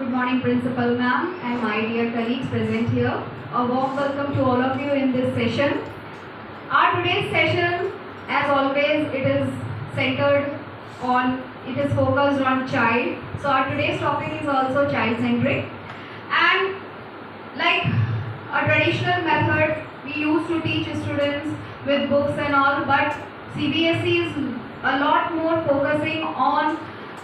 Good morning, Principal Ma'am, and my dear colleagues present here. A warm welcome to all of you in this session. Our today's session, as always, it is focused on child. So our today's topic is also child-centric. And like a traditional method, we used to teach students with books and all, but CBSE is a lot more focusing on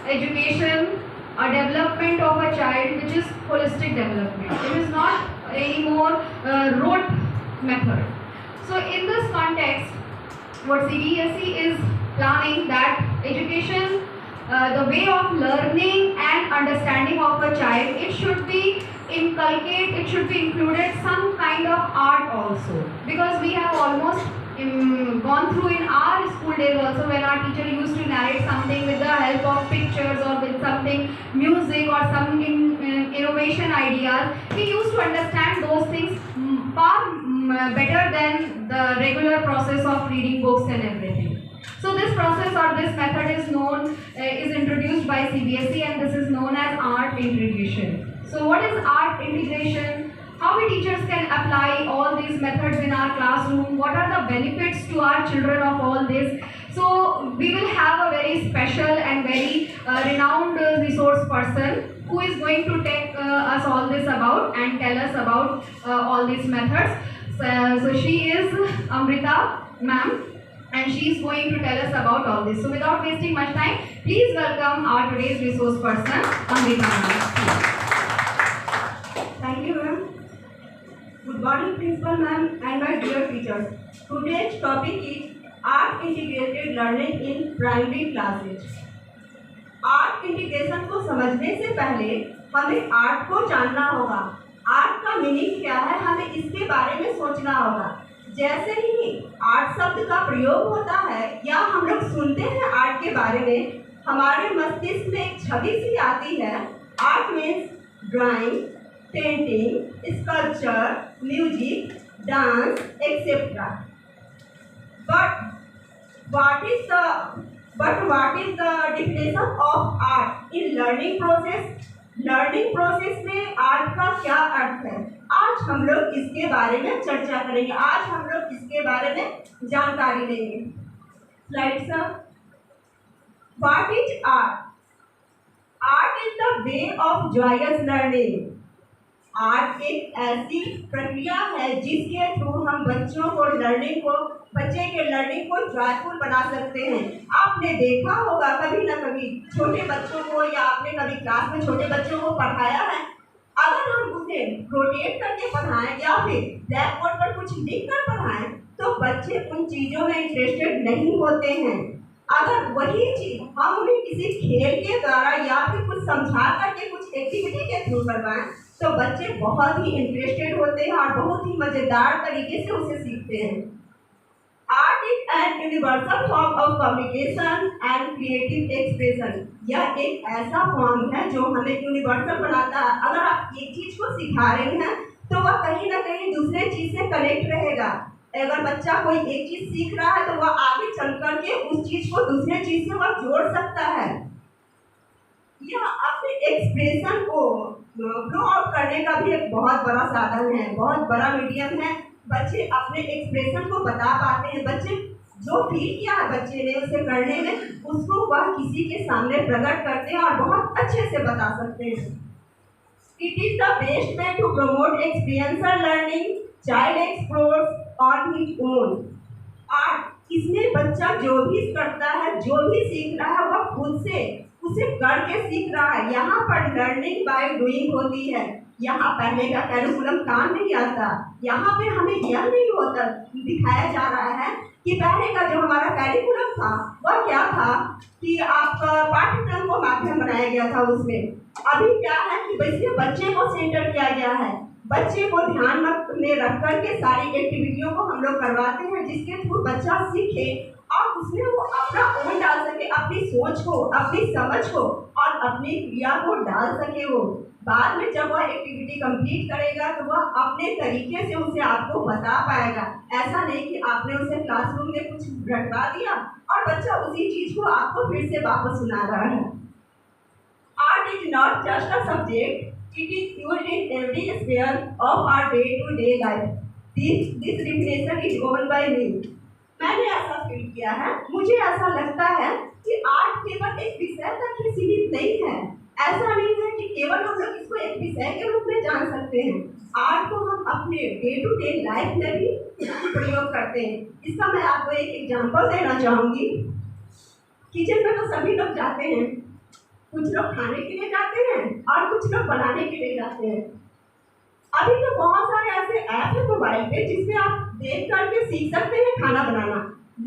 education, a development of a child which is holistic development. It is not anymore rote method. So in this context, what CBSE is planning that education, the way of learning and understanding of a child, it should be included some kind of art also, because we have almost gone through in our school days also, when our teacher used to narrate something with the help of pictures or with something music or some innovation ideas. We used to understand those things far better than the regular process of reading books and everything. So this process or this method is introduced by CBSE, and this is known as art integration. So what is art integration? How we teachers can apply all these methods in our classroom? What are the benefits to our children of all this? So we will have a very special and very renowned resource person who is going to take us all this about and tell us about all these methods. So she is Amrita ma'am, and she is going to tell us about all this. So without wasting much time, please welcome our today's resource person, Amrita ma'am. Thank you, ma'am. Good morning, Principal ma'am and my dear teachers. Today's topic is art integrated learning in primary classes. Art integration को समझने से पहले हमें art को जानना होगा। Art का meaning क्या है, हमें इसके बारे में सोचना होगा। जैसे ही आर्ट शब्द का प्रयोग होता है या हम लोग सुनते हैं आर्ट के बारे में, हमारे मस्तिष्क में एक छवि सी आती है। Art means drawing, painting, sculpture, music, dance, etcetera. What is the definition of art in learning process? Learning process में आर्ट का क्या अर्थ है, आज हम लोग इसके बारे में चर्चा करेंगे। आज हम लोग इसके बारे में जानकारी लेंगे। Slide sir. What is art? Art is the way of joyous learning. Art एक ऐसी प्रक्रिया है जिसके थ्रू हम बच्चे के लर्निंग को जॉयफुल बना सकते हैं। आपने देखा होगा कभी ना कभी छोटे बच्चों को, या आपने कभी क्लास में छोटे बच्चों को पढ़ाया है, अगर हम उसे रोटेट करके पढ़ाएं या फिर ब्लैक बोर्ड पर कुछ लिख कर पढ़ाएं तो बच्चे उन चीज़ों में इंटरेस्टेड नहीं होते हैं। अगर वही चीज़ हम उन्हें किसी खेल के द्वारा या फिर कुछ समझा करके कुछ एक्टिविटी के थ्रू करवाएं तो बच्चे बहुत ही इंटरेस्टेड होते हैं और बहुत ही मज़ेदार तरीके से उसे सीखते हैं। Art is an universal form of communication and creative expression. यह एक ऐसा फॉर्म है जो हमें यूनिवर्सल बनाता है। अगर आप एक चीज़ को सिखा रहे हैं तो वह कहीं ना कहीं दूसरे चीज़ से कनेक्ट रहेगा। अगर बच्चा कोई एक चीज़ सीख रहा है तो वह आगे चल करके उस चीज़ को दूसरे चीज़ से वह जोड़ सकता है। यह अपने एक्सप्रेशन को फ्लो आउट करने का भी एक बहुत बड़ा साधन है, बहुत बड़ा मीडियम है। बच्चे अपने एक्सप्रेशन को बता पाते हैं। बच्चे जो फील किया है बच्चे ने उसे करने में, उसको वह किसी के सामने प्रकट करते हैं और बहुत अच्छे से बता सकते हैं। It is the best way to promote experiential learning. Child explores on his own. Art इसमें बच्चा जो भी करता है, जो भी सीख रहा है, वह खुद से उसे करके सीख रहा है। यहाँ पर लर्निंग बाय डूइंग होती है। यहाँ पहले का कैरिकुलम काम नहीं आता। यहाँ पे हमें यह नहीं होता दिखाया जा रहा है कि पहले का जो हमारा कैरिकुलम था वह क्या था कि आपका पाठ्यक्रम को माध्यम बनाया गया था उसमें। अभी क्या है कि वैसे बच्चे को सेंटर किया गया है। बच्चे को ध्यान में रख करके सारी एक्टिविटियों को हम लोग करवाते हैं जिसके थ्रू बच्चा सीखे और उसमें वो अपना ओन डाल सके, अपनी सोच को, अपनी समझ को और अपनी क्रिया को डाल सके। वो बाद में जब वह एक्टिविटी कंप्लीट करेगा तो वह अपने तरीके से उसे आपको बता पाएगा। ऐसा नहीं कि आपने उसे क्लासरूम में कुछ रटवा दिया और बच्चा उसी चीज़ को आपको फिर से वापस सुना रहा है। Art Art is not just a subject, it is used in every sphere of our day-to-day life. This definition is owned by me. मैंने ऐसा फील किया है, मुझे ऐसा लगता है कि आर्ट केवल एक विषय तक ही सीमित नहीं है। ऐसा नहीं है कि केवल हम लोग इसको एक विषय के रूप में जान सकते हैं। आर्ट को हम अपने डे टू डे लाइफ में भी प्रयोग करते हैं। इसका मैं आपको एक एग्जांपल देना चाहूँगी। किचन में तो सभी लोग जाते हैं, कुछ लोग खाने के लिए जाते हैं और कुछ लोग बनाने के लिए जाते हैं। अभी तो बहुत सारे ऐसे ऐप हैं मोबाइल पे जिसमें आप देख करके सीख सकते हैं खाना बनाना,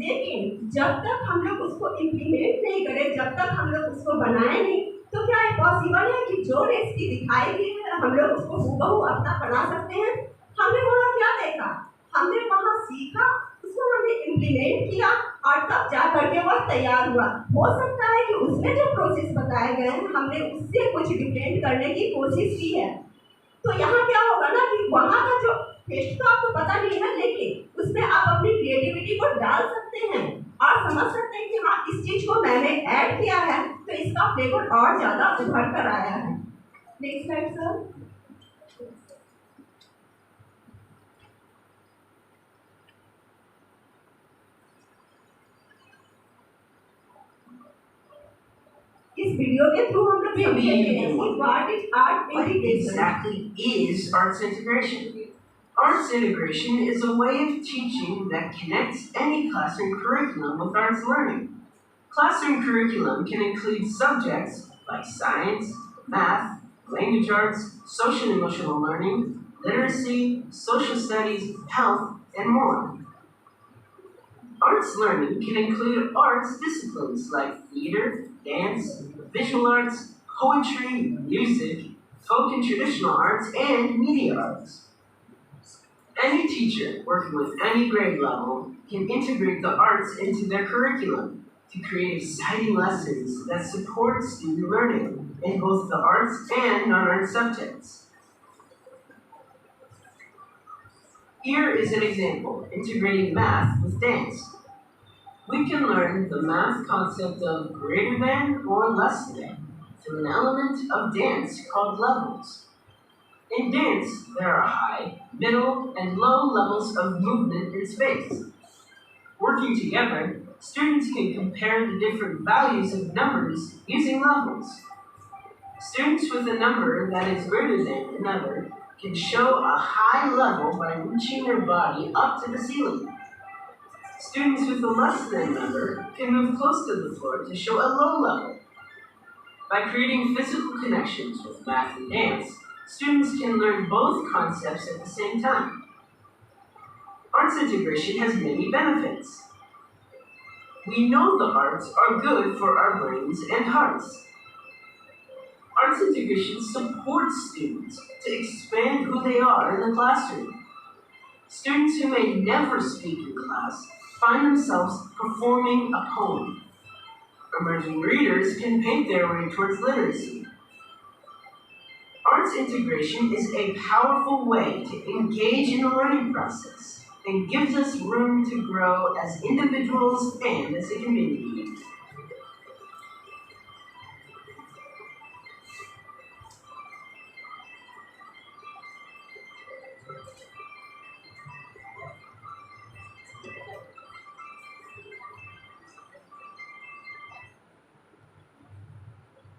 लेकिन जब तक हम लोग उसको इम्प्लीमेंट नहीं करें, जब तक हम लोग उसको बनाए नहीं, तो क्या ये पॉसिबल है कि जो रेसिपी दिखाई गई है हम लोग उसको हूबहू अपना बना सकते हैं? हमने वहाँ क्या देखा, हमने वहाँ सीखा, उसको हमने इम्प्लीमेंट किया और तब जा करके वह तैयार हुआ। हो सकता है कि उसमें जो प्रोसेस बताए गए हैं हमने उससे कुछ डिफरेंट करने की कोशिश की है। तो यहाँ क्या होगा ना कि वहाँ का जो टेस्ट तो आपको पता नहीं है, लेकिन उसमें आप अपनी क्रिएटिविटी को डाल सकते हैं और समझ सकते हैं कि हाँ इस चीज को मैंने ऐड किया है तो इसका फ्लेवर और ज्यादा उभर कर आया है। Next slide sir. इस वीडियो के थ्रू हम लोग समझेंगे कि what is art integration. Exactly is arts integration? Arts integration is a way of teaching that connects any classroom curriculum with arts learning. Classroom curriculum can include subjects like science, math, language arts, social and emotional learning, literacy, social studies, health, and more. Arts learning can include arts disciplines like theater, dance, visual arts, poetry, music, folk and traditional arts, and media arts. Any teacher working with any grade level can integrate the arts into their curriculum to create exciting lessons that support student learning in both the arts and non-art subjects. Here is an example, integrating math with dance. We can learn the math concept of greater than or less than through an element of dance called levels. In dance, there are high, middle, and low levels of movement in space. Working together, students can compare the different values of numbers using levels. Students with a number that is greater than another can show a high level by reaching their body up to the ceiling. Students with a less than number can move close to the floor to show a low level. By creating physical connections with math and dance, students can learn both concepts at the same time. Arts integration has many benefits. We know the arts are good for our brains and hearts. Arts integration supports students to expand who they are in the classroom. Students who may never speak in class find themselves performing a poem. Emerging readers can paint their way towards literacy. Arts integration is a powerful way to engage in the learning process and gives us room to grow as individuals and as a community.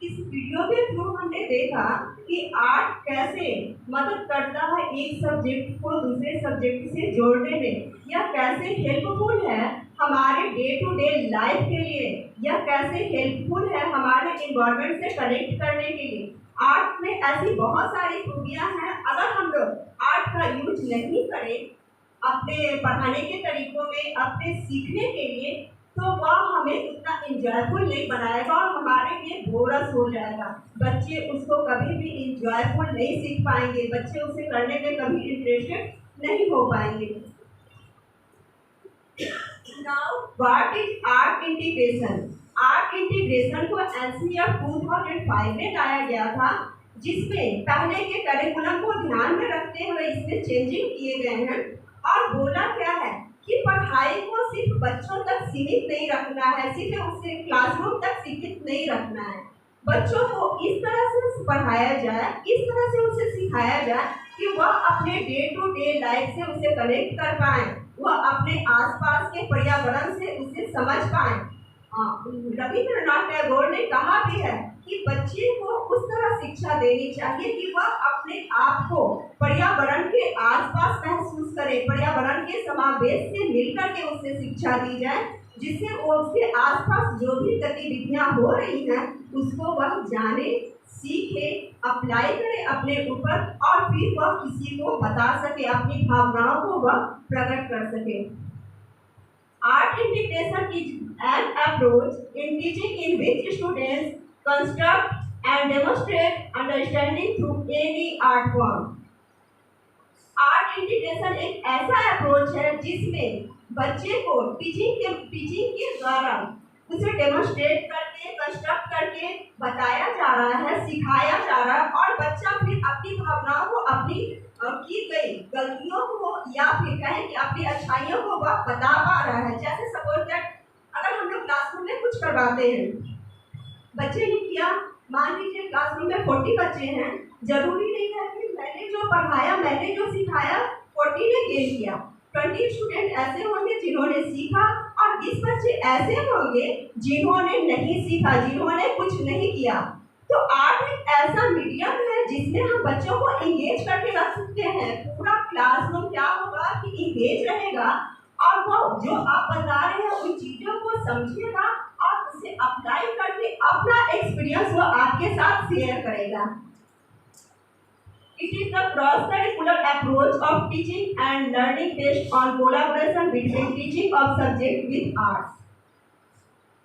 इस video के through हमने देखा कि art कैसे मदद करता है एक सब्जेक्ट को दूसरे सब्जेक्ट से जोड़ने में, या कैसे हेल्पफुल है हमारे डे टू डे लाइफ के लिए, या कैसे हेल्पफुल है हमारे एनवायरनमेंट से कनेक्ट करने के लिए। आर्ट में ऐसी बहुत सारी खूबियाँ हैं। अगर हम लोग आर्ट का यूज नहीं करें अपने पढ़ाने के तरीकों में, अपने सीखने के लिए, तो वह हमें उतना इंजॉयफुल नहीं बनाएगा और हमारे लिए बोरस हो जाएगा। बच्चे उसको कभी भी इंजॉयफुल नहीं सीख पाएंगे, बच्चे उसे करने में कभी इंटरेस्टेड नहीं हो पाएंगे। Now what is art integration? Art integration को एनसीईआरटी 2005 में लाया गया था, जिसमें पहले के करिकुलम को ध्यान में रखते हुए इसमें चेंजिंग किए गए हैं। और बोला क्या है कि पढ़ाई को सिर्फ बच्चों तक सीमित नहीं रखना है, सिर्फ उसे क्लासरूम तक सीमित नहीं रखना है। बच्चों को इस तरह से पढ़ाया जाए, इस तरह से उसे सिखाया जाए कि वह अपने डे टू डे लाइफ से उसे कनेक्ट कर पाए, वह अपने आसपास के पर्यावरण से उसे समझ पाए। रविंद्रनाथ टैगोर ने कहा भी है कि बच्चे को उस तरह शिक्षा देनी चाहिए कि वह अपने आप को पर्यावरण के आसपास महसूस करे, पर्यावरण के समावेश से मिलकर के उसे शिक्षा दी जाए, जिससे उसके आसपास जो भी गतिविधियां हो रही हैं उसको वह जाने, सीखे, अप्लाई करे अपने ऊपर और फिर वह किसी को बता सके, अपनी भावनाओं को वह प्रकट कर सके। Art integration is an approach in teaching in which students construct and demonstrate understanding through any art form. Art integration एक ऐसा अप्रोच है जिसमें बच्चे को टीचिंग के द्वारा उसे डेमोन्स्ट्रेट करके, कंस्ट्रक्ट करके बताया जा रहा है, सिखाया जा रहा है और बच्चा फिर अपनी भावनाओं को, अपनी की गई गलतियों को या फिर कहें कि अपनी अच्छाइयों को वह बता पा रहा है। जैसे सपोज दैट अगर हम लोग क्लासरूम में कुछ करवाते हैं, बच्चे ने किया, मान लीजिए क्लासरूम में 40 बच्चे हैं, जरूरी नहीं है कि मैंने जो पढ़ाया, मैंने जो सिखाया 40 ने गेन किया। 20 स्टूडेंट ऐसे होंगे जिन्होंने सीखा और 20 बच्चे ऐसे होंगे जिन्होंने नहीं सीखा, जिन्होंने कुछ नहीं किया। तो आर्ट एक ऐसा मीडियम है जिसमें हम बच्चों को इंगेज करके रख सकते हैं। पूरा क्लासरूम क्या होगा कि इंगेज रहेगा और वो जो आप बता रहे हैं उन चीजों को समझेगा और उसे अप्लाई करके अपना एक्सपीरियंस वो आपके साथ शेयर करेगा। It is the cross-curricular approach of teaching and learning based on collaboration between teaching of subject with arts.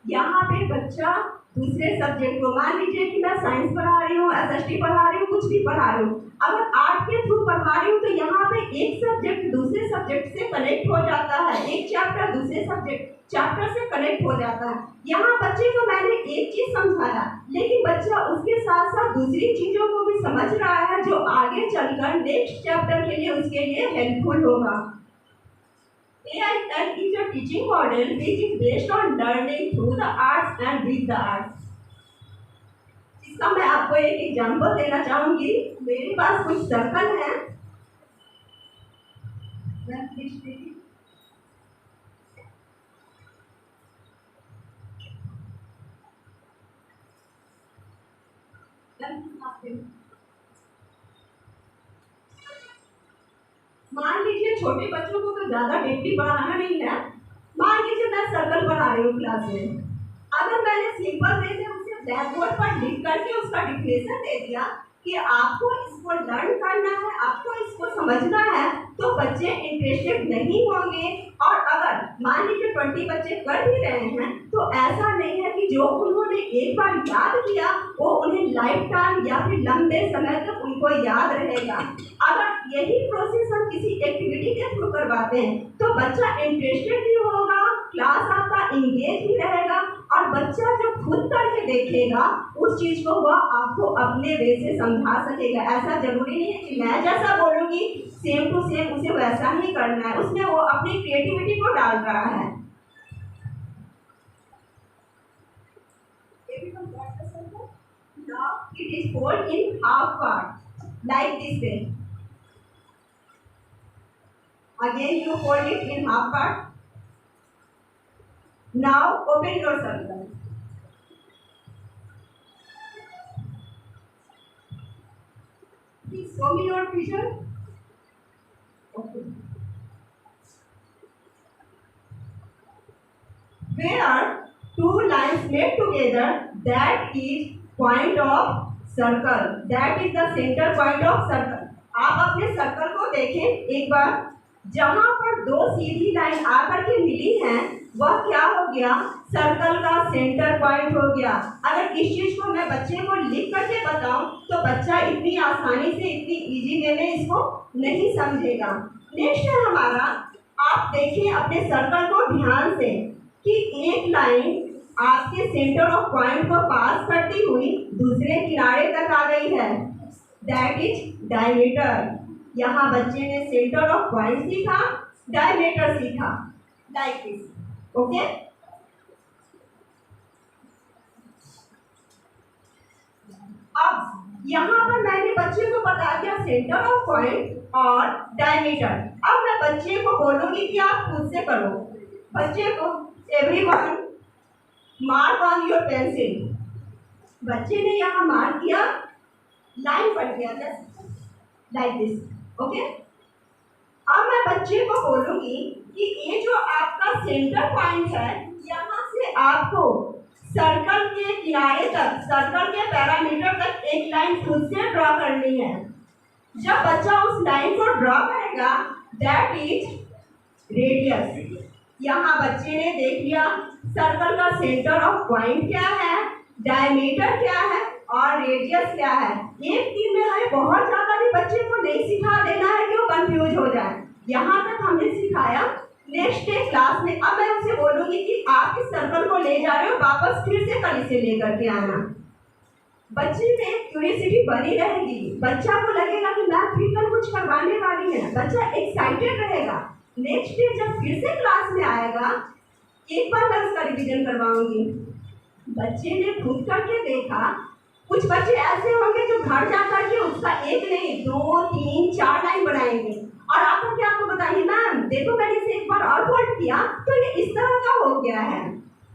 यहाँ पे बच्चा दूसरे सब्जेक्ट को, मान लीजिए कि मैं साइंस पढ़ा रही हूँ, एसएसटी पढ़ा रही हूँ, कुछ भी पढ़ा रही हूँ, अगर आर्ट के थ्रू पढ़ा रही हूँ तो यहाँ पे एक सब्जेक्ट दूसरे सब्जेक्ट से कनेक्ट हो जाता है, एक चैप्टर दूसरे चैप्टर से कनेक्ट हो जाता है। यहाँ बच्चे को मैंने एक चीज समझाया लेकिन बच्चा उसके साथ साथ दूसरी चीजों को भी समझ रहा है जो आगे चलकर नेक्स्ट चैप्टर के लिए उसके लिए हेल्पफुल होगा। AIL is a teaching model which is based on learning through the arts and with the arts. इसका मैं आपको एक एग्जांपल देना चाहूंगी। मेरे पास कुछ सर्कल हैं, मान लीजिए छोटे बच्चों को तो ज्यादा डीपली पढ़ाना नहीं है। मान लीजिए मैं सर्कल बना रही हूँ क्लास में, अगर मैंने सिंपल वे में उसे ब्लैक बोर्ड पर लिख करके उसका डिफिनेशन दे दिया कि आपको इसको लर्न करना है, आपको इसको समझना है, तो बच्चे इंटरेस्टेड नहीं होंगे। और अगर मान लीजिए 20 बच्चे कर भी रहे हैं तो ऐसा नहीं है कि जो उन्होंने एक बार याद किया वो उन्हें लाइफ टाइम या फिर लंबे समय तक उनको याद रहेगा। अगर यही प्रोसेस हम किसी एक्टिविटी के थ्रू करवाते हैं तो बच्चा इंटरेस्टेड भी होगा, क्लास आपका इंगेज भी रहेगा और बच्चा जो खुद करके देखेगा उस चीज को वह आपको अपने वे से समझा सकेगा। ऐसा जरूरी नहीं है कि मैं जैसा बोलूंगी सेम टू सेम उसे वैसा ही करना है, उसमें वो अपनी क्रिएटिविटी को डाल रहा है। Now it is folded in half part like this way. Again you fold it in half part. Now open your circle. Please show me your picture. Okay. Where two lines made together, that is point of circle. That is the center point of circle. आप अपने circle को देखें एक बार, जहाँ पर दो सीधी line आकर के मिली हैं वह क्या हो गया, सर्कल का सेंटर पॉइंट हो गया। अगर इस चीज को मैं बच्चे को लिख करके बताऊं तो बच्चा इतनी आसानी से, इतनी इजी वे में इसको नहीं समझेगा। नेक्स्ट है हमारा, आप देखें अपने सर्कल को ध्यान से कि एक लाइन आपके सेंटर ऑफ पॉइंट को पास करती हुई दूसरे किनारे तक आ गई है, दैट इज डायमीटर। यहाँ बच्चे ने सेंटर ऑफ पॉइंट सीखा, डायमीटर सीखा, लाइक दिस। ओके, अब यहाँ पर मैंने बच्चे को बता दिया सेंटर ऑफ पॉइंट और डायमीटर। अब मैं बच्चे को बोलूंगी कि आप खुद से करो। बच्चे को everyone mark on your pencil. बच्चे ने यहाँ मार्क किया, लाइन पर किया जस्ट लाइक दिस, ओके। अब मैं बच्चे को बोलूंगी कि ये जो आपका सेंटर पॉइंट है, यहाँ से आपको सर्कल के किनारे तक, सर्कल के पैरामीटर तक एक लाइन खुद से ड्रॉ करनी है। जब बच्चा उस लाइन को ड्रॉ करेगा, दैट इज रेडियस। यहाँ बच्चे ने देख लिया सर्कल का सेंटर ऑफ पॉइंट क्या है, डायमीटर क्या है और रेडियस क्या है। एक दिन में हमें बहुत ज़्यादा भी बच्चे को नहीं सिखा देना है कि वो कंफ्यूज हो जाए। यहाँ तक हमने सिखाया। नेक्स्ट डे क्लास में अब मैं उसे बोलूँगी कि आप इस सर्कल को ले जा रहे हो, वापस फिर से कल इसे लेकर के आना। बच्चे में क्यूरियोसिटी बनी रहेगी। बच्चा को लगेगा कि मैं फिर कल कुछ करवाने वाली है। बच्चा एक्साइटेड रहेगा। नेक्स्ट डे जब फिर से क्लास में आएगा, एक बार मैं उसका रिवीजन करवाऊंगी। बच्चे ने खुद करके देखा। कुछ बच्चे ऐसे होंगे जो घर जा करके उसका एक नहीं 2, 3, 4 लाइन बनाएंगे और आकर के आपको बताइए मैम देखो मैंने इसे एक बार और फोल्ड किया तो ये इस तरह का हो गया है।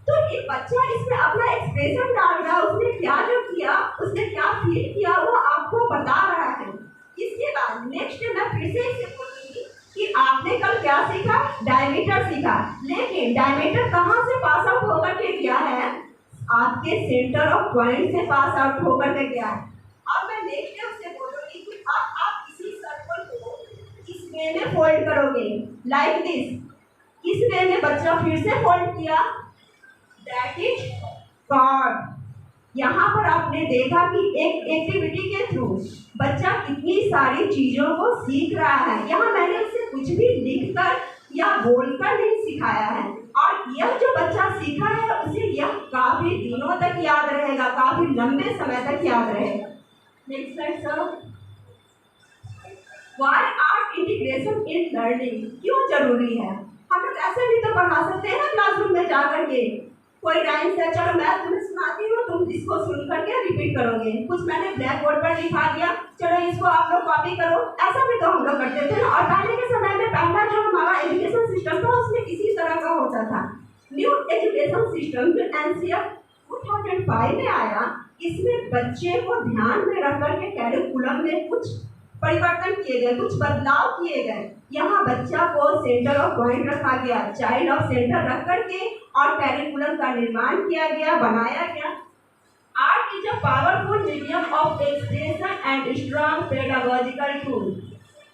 तो एक बच्चा इसमें अपना एक्सप्रेशन डाल रहा है, उसने क्या जो किया, उसने क्या फील किया, वो आपको बता रहा है। इसके बाद नेक्स्ट मैं फिर से इसे बोलूँगी कि आपने कल क्या सीखा, डायमीटर सीखा, लेकिन डायमीटर कहाँ से पास आउट होकर के गया है, आपके सेंटर ऑफ पॉइंट से पास आउट होकर के गया है। अब मैं नेक्स्ट उससे बोलूँगी कि अब आप इसी सर्कल को इस वे में फोल्ड करोगे लाइक दिस। इस वे में बच्चा फिर से फोल्ड किया, दैट इज कॉर्ड। यहाँ पर आपने देखा कि एक एक्टिविटी के थ्रू बच्चा कितनी सारी चीज़ों को सीख रहा है। यहाँ मैंने उसे कुछ भी लिखकर या बोलकर नहीं सिखाया है और यह जो बच्चा सीखा है उसे यह काफ़ी दिनों तक याद रहेगा, काफ़ी लंबे समय तक याद रहेगा। Next slide sir. Why art integration in learning क्यों जरूरी है? हम लोग ऐसे भी तो पढ़ा सकते हैं ना क्लासरूम में जाकर के, कोई राइम्स है, चलो मैं तुम्हें सुनाती हूँ, तुम इसको सुन करके रिपीट करोगे। कुछ मैंने ब्लैक बोर्ड पर लिखा दिया, चलो इसको आप लोग कॉपी करो। ऐसा भी तो हम लोग करते थे ना। और पहले के समय में पहला जो हमारा एजुकेशन सिस्टम था उसमें इसी तरह का होता था। न्यू एजुकेशन सिस्टम जो NCF 2005 में आया, इसमें बच्चे को ध्यान में रख करके कैरिकुलम में कुछ परिवर्तन किए गए, कुछ बदलाव किए गए। यहाँ बच्चा को सेंटर ऑफ पॉइंट रखा गया, चाइल्ड ऑफ सेंटर रख करके और कैरिकुलम का निर्माण किया गया, बनाया गया। Art is a powerful medium of expression and strong pedagogical tool.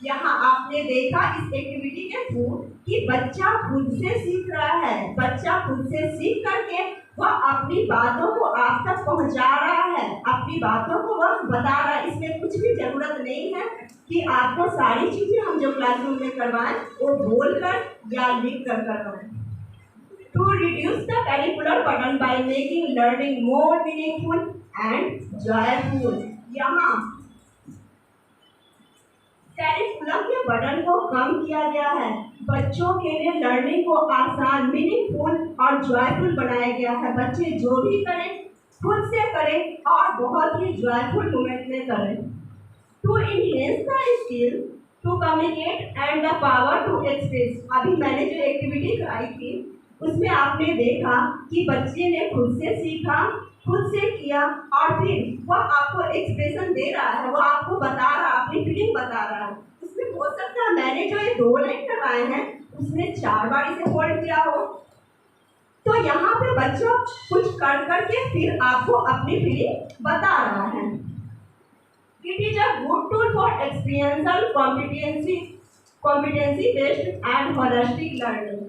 यहाँ आपने देखा इस एक्टिविटी के थ्रू कि बच्चा खुद से सीख रहा है। बच्चा खुद से सीख करके वह अपनी बातों को आप तक पहुँचा रहा है, अपनी बातों को वह बता रहा है। इसमें कुछ भी जरूरत नहीं है कि आपको सारी चीज़ें हम जो क्लासरूम में करवाएं वो बोलकर या लिख कर करवाएं। To reduce the curricular burden by making learning more meaningful and joyful। यहाँ कैरिकुलम के बर्डन को कम किया गया है, बच्चों के लिए लर्निंग को आसान, मीनिंगफुल और जॉयफुल बनाया गया है। बच्चे जो भी करें खुद से करें और बहुत ही जॉयफुल मोमेंट में करें। To enhance the skill to communicate and the power to express. अभी मैंने जो एक्टिविटी कराई थी उसमें आपने देखा कि बच्चे ने खुद से सीखा, खुद से किया और फिर वह आपको एक्सप्रेशन दे रहा है, वो आपको बता रहा है, अपनी फीलिंग बता रहा है। उसमें हो सकता है मैंने जो ये 2 लाइन करवाए हैं उसमें 4 बार इसे होल्ड किया हो। तो यहाँ पे बच्चा कुछ कर करके फिर आपको अपनी फीलिंग बता रहा है। It is a good tool for experiential competency based and holistic learning.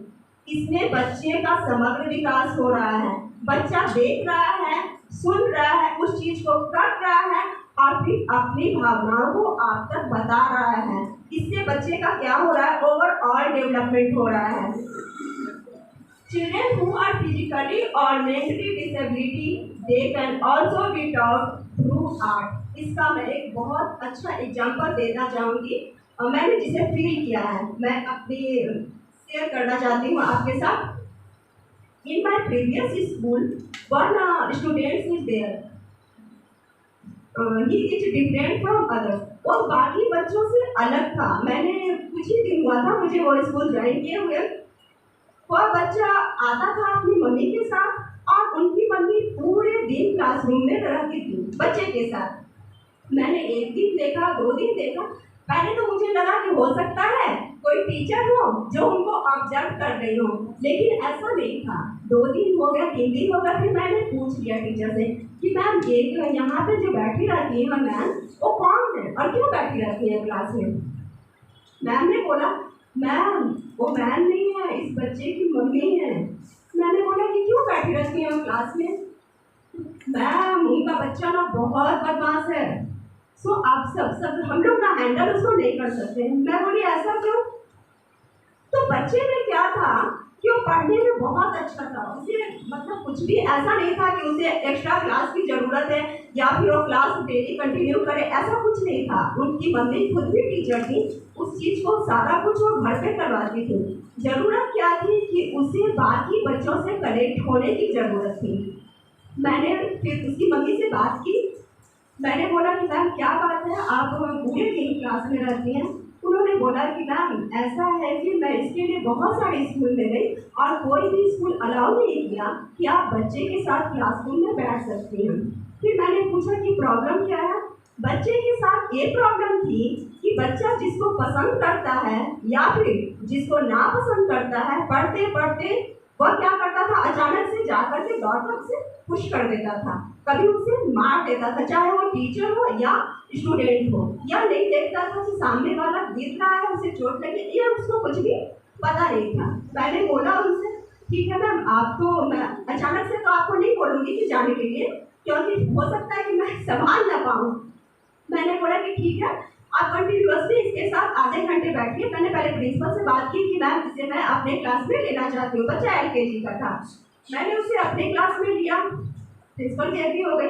इसमें बच्चे का समग्र विकास हो रहा है। बच्चा देख रहा है, सुन रहा है, उस चीज को कर रहा है और फिर अपनी भावनाओं को आप तक बता रहा है। इससे बच्चे का क्या हो रहा है, ओवरऑल डेवलपमेंट हो रहा है। चिल्ड्रन हु आर फिजिकली और mentally disability they can also be taught through art. इसका मैं एक बहुत अच्छा एग्जाम्पल देना चाहूँगी और मैंने जिसे फील किया है मैं अपनी शेयर करना चाहती हूँ आपके साथ। In my previous school one student is there. He is different from others. और बाकी बच्चों से अलग था। मैंने कुछ ही दिन हुआ था मुझे वो स्कूल ज्वाइन किए हुए। वह बच्चा आता था अपनी मम्मी के साथ और उनकी मम्मी पूरे दिन क्लासरूम में रहती थी बच्चे के साथ। मैंने एक दिन देखा, 2 दिन देखा, पहले तो मुझे लगा कि हो सकता है कोई टीचर हो जो उनको ऑब्जर्व कर रही हो, लेकिन ऐसा नहीं था। 2 दिन हो गया, 3 दिन हो गया, फिर मैंने पूछ लिया टीचर से कि मैम ये यहाँ पे जो बैठी रहती है मैम वो कौन है और क्यों बैठी रहती है क्लास में। मैम ने बोला मैम वो मैम नहीं है, इस बच्चे की मम्मी है। मैंने बोला कि क्यों बैठी रहती है क्लास में। मैम उनका बच्चा ना बहुत बदमाश है, सो आप सब हम लोग ना हैंडल उसको नहीं कर सकते। मैं बोली ऐसा क्यों। तो बच्चे में क्या था कि वो पढ़ने में बहुत अच्छा था, उसे मतलब कुछ भी ऐसा नहीं था कि उसे एक्स्ट्रा क्लास की ज़रूरत है या फिर वो क्लास डेली कंटिन्यू करे, ऐसा कुछ नहीं था। उनकी मम्मी खुद भी टीचर थी, उस चीज़ को सारा कुछ वो घर पे करवाती थी। ज़रूरत क्या थी कि उसे बाकी बच्चों से कनेक्ट होने की ज़रूरत थी। मैंने फिर उसकी मम्मी से बात की। मैंने बोला कि मैम क्या बात है, आप पूरे दिन क्लास में रहती हैं। उन्होंने बोला कि मैम ऐसा है कि मैं इसके लिए बहुत सारे स्कूल में गई और कोई भी स्कूल अलाउ नहीं किया कि आप बच्चे के साथ क्लासरूम में बैठ सकती हैं। फिर मैंने पूछा कि प्रॉब्लम क्या है। बच्चे के साथ ये प्रॉब्लम थी कि बच्चा जिसको पसंद करता है या फिर जिसको नापसंद करता है, पढ़ते पढ़ते वह क्या करता था, अचानक से जाकर के दौड़ से पुश कर देता था, कभी उसे मार देता था, चाहे वो टीचर हो या स्टूडेंट हो, या नहीं देखता था कि सामने वाला गिर रहा है उसे चोट लगी, ये उसको कुछ भी पता नहीं था। मैंने बोला उनसे ठीक है मैम, आपको मैं अचानक से तो आपको नहीं बोलूँगी कि जाने के लिए, क्योंकि हो सकता है कि मैं संभाल ना पाऊँ। मैंने बोला कि ठीक है आप कंटिन्यूअसली इसके साथ आधे घंटे बैठिए। मैंने पहले प्रिंसिपल से बात की कि मैम इसे मैं अपने क्लास में लेना चाहती हूँ, बच्चा LKG का था। मैंने उसे अपने क्लास में लिया, प्रिंसिपल की एग्री हो गई।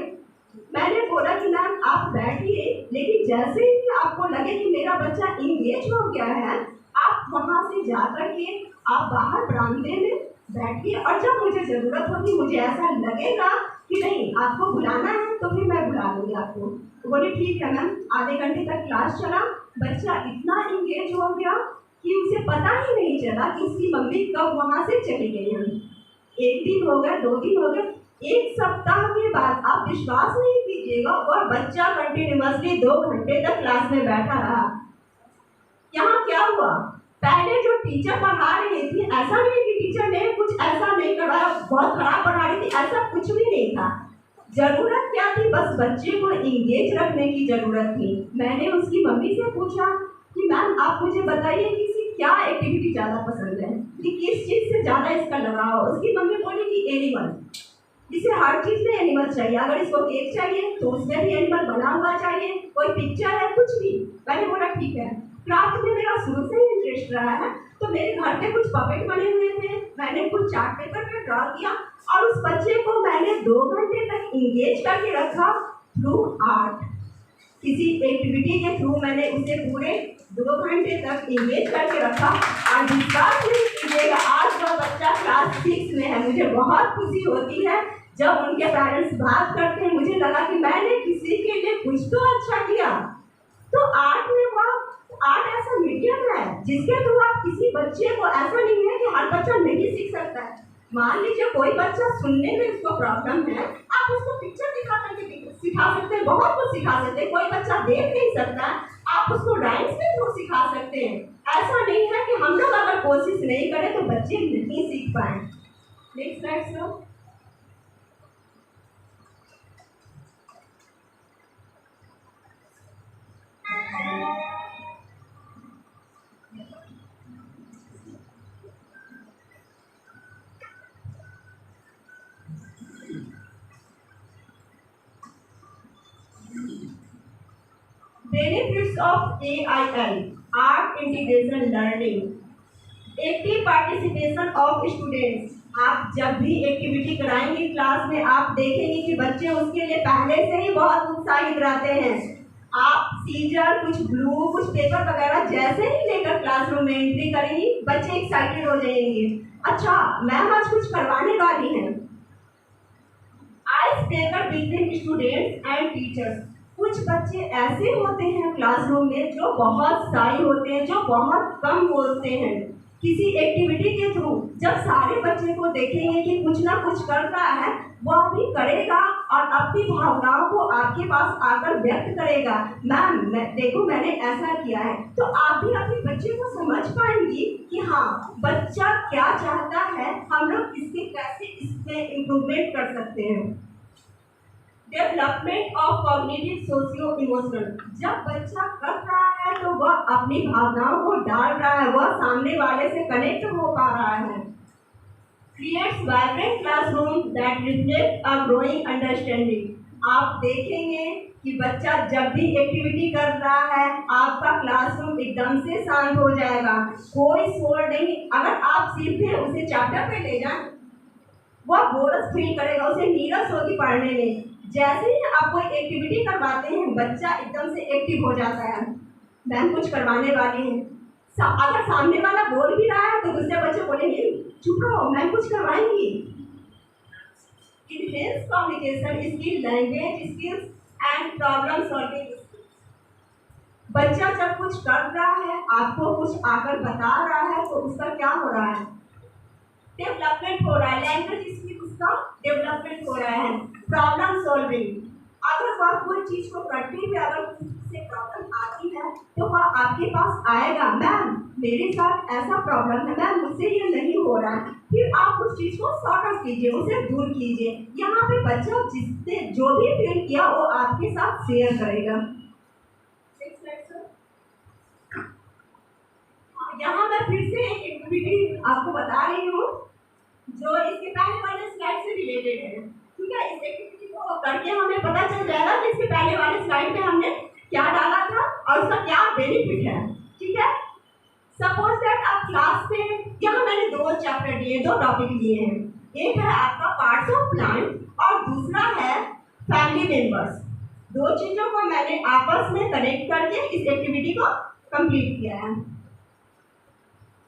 मैंने बोला कि मैम आप बैठिए, लेकिन जैसे ही आपको लगे कि मेरा बच्चा इंगेज हो गया है, आप वहाँ से जा कर के आप बाहर बरामदे में बैठिए और जब मुझे ज़रूरत होगी, मुझे ऐसा लगेगा कि नहीं आपको बुलाना है तो फिर मैं बुला लूँगी आपको। तो बोले ठीक है मैम। आधे घंटे तक क्लास चला, बच्चा इतना इंगेज हो गया कि उसे पता ही नहीं चला कि उसकी मम्मी कब वहाँ से चली गई है। 1 दिन हो गया, 2 दिन हो गए, 1 सप्ताह के बाद आप विश्वास नहीं कीजिएगा और बच्चा कंटिन्यूअसली 2 घंटे तक क्लास में बैठा रहा। यहाँ क्या हुआ, पहले जो टीचर पढ़ा रही थी, ऐसा नहीं कि टीचर ने कुछ ऐसा नहीं करवाया, बहुत खराब पढ़ा रही थी, ऐसा कुछ भी नहीं था। जरूरत क्या थी, बस बच्चे को इंगेज रखने की जरूरत थी। मैंने उसकी मम्मी से पूछा कि मैम आप मुझे बताइए कि इसे क्या एक्टिविटी ज़्यादा पसंद है, कि किस चीज़ से ज़्यादा इसका लगाव। उसकी मम्मी बोली कि एनिमल, इसे हर चीज़ में एनिमल चाहिए, अगर इसको केक चाहिए तो उसमें भी एनिमल बना हुआ चाहिए, कोई पिक्चर है, कुछ भी। मैंने बोला ठीक है। क्राफ्ट में मेरा शुरू से ही इंटरेस्ट रहा है, तो मेरे घर पे कुछ पपेट बने हुए थे, मैंने कुछ चार्ट पेपर पे ड्रॉ किया और उस बच्चे को मैंने 2 घंटे तक इंगेज करके रखा थ्रू आर्ट। किसी एक्टिविटी के थ्रू मैंने उसे पूरे 2 घंटे तक इंगेज करके रखा और विश्वास नहीं कीजिएगा, आज वो बच्चा क्लास 6 में है। मुझे बहुत खुशी होती है जब उनके पेरेंट्स बात करते हैं, मुझे लगा कि मैंने किसी के लिए कुछ तो अच्छा किया। तो आर्ट में आर्ट ऐसा मीडियम है जिसके थ्रू आप किसी बच्चे को, ऐसा नहीं है कि हर बच्चा नहीं सीख सकता है। मान लीजिए कोई बच्चा सुनने में उसको प्रॉब्लम है, आप उसको पिक्चर दिखा करके सिखा सकते हैं, बहुत कुछ सिखा सकते हैं। कोई बच्चा देख नहीं सकता, आप उसको राइम्स के थ्रू सिखा सकते हैं। ऐसा नहीं है कि हम लोग अगर कोशिश नहीं करें तो बच्चे नहीं सीख पाए। Next slide sir. Benefits of AIL, Art Integration Learning, active participation of students. आप जब भी एक्टिविटी कराएंगे क्लास में, आप देखेंगे कि बच्चे उसके लिए पहले से ही बहुत उत्साहित रहते हैं। आप सीजर, कुछ ग्लू, कुछ पेपर वगैरह जैसे ही लेकर क्लासरूम में एंट्री करेंगी, बच्चे एक्साइटेड हो जाएंगे। अच्छा मैम आज कुछ करवाने वाली हैं। Ice breaker between students and teachers. कुछ बच्चे ऐसे होते हैं क्लासरूम में जो बहुत शाई होते हैं, जो बहुत कम बोलते हैं। किसी एक्टिविटी के थ्रू जब सारे बच्चे को देखेंगे कि कुछ ना कुछ कर रहा है, वह भी करेगा और अपनी भावनाओं को आपके पास आकर व्यक्त करेगा। मैम देखो मैंने ऐसा किया है, तो आप भी अपने बच्चे को समझ पाएंगी कि हाँ बच्चा क्या चाहता है, हम लोग इसके कैसे इसमें इम्प्रूवमेंट कर सकते हैं। Development of cognitive socio emotional, जब बच्चा कर रहा है तो वह अपनी भावनाओं को डाल रहा है, वह सामने वाले से कनेक्ट हो पा रहा है। Creates vibrant classroom that reflect a growing understanding, आप देखेंगे कि बच्चा जब भी एक्टिविटी कर रहा है आपका क्लासरूम एकदम से शांत हो जाएगा, कोई शोर नहीं। अगर आप सीधे उसे चैप्टर पे ले जाएं, वह बोरस फील करेगा, उसे नीरस होगी पढ़ने में। जैसे ही आप कोई एक्टिविटी करवाते हैं बच्चा एकदम से एक्टिव हो जाता है, मैम कुछ करवाने वाली है। अगर सामने वाला बोल भी रहा है तो दूसरे बच्चे बोलेंगे चुप रहो मैम कुछ करवाएंगी। Enhance communication skill, language skills and problem solving. बच्चा जब कुछ कर रहा है, आपको कुछ आकर बता रहा है, तो उसका क्या हो रहा है, डेवलपमेंट हो रहा है, लैंग्वेज स्किल उसका डेवलपमेंट हो रहा है। प्रॉब्लम सॉल्विंग, अगर वह कोई चीज को करते हुए अगर उससे प्रॉब्लम आती है तो वह आपके पास आएगा, मैम मेरे साथ ऐसा प्रॉब्लम है, मैम मुझसे ये नहीं हो रहा है, फिर आप उस चीज को सॉर्ट आउट कीजिए, उसे दूर कीजिए। यहाँ पे बच्चा जिसने जो भी फील किया वो आपके साथ शेयर करेगा। यहाँ मैं फिर से एक एक्टिविटी आपको बता रही हूँ जो इसके पहले वाले स्लाइड से रिलेटेड है, ठीक है। इस एक्टिविटी को करके हमें पता चल जाएगा कि इसके पहले वाले स्लाइड में हमने क्या डाला था और उसका क्या बेनिफिट है, ठीक है। सपोज दैट आप क्लास में, यहाँ मैंने दो चैप्टर दिए, दो टॉपिक लिए हैं, एक है आपका पार्ट्स ऑफ प्लांट और दूसरा है फैमिली मेंबर्स। दो चीजों को मैंने आपस में कनेक्ट करके इस एक्टिविटी को कंप्लीट किया है।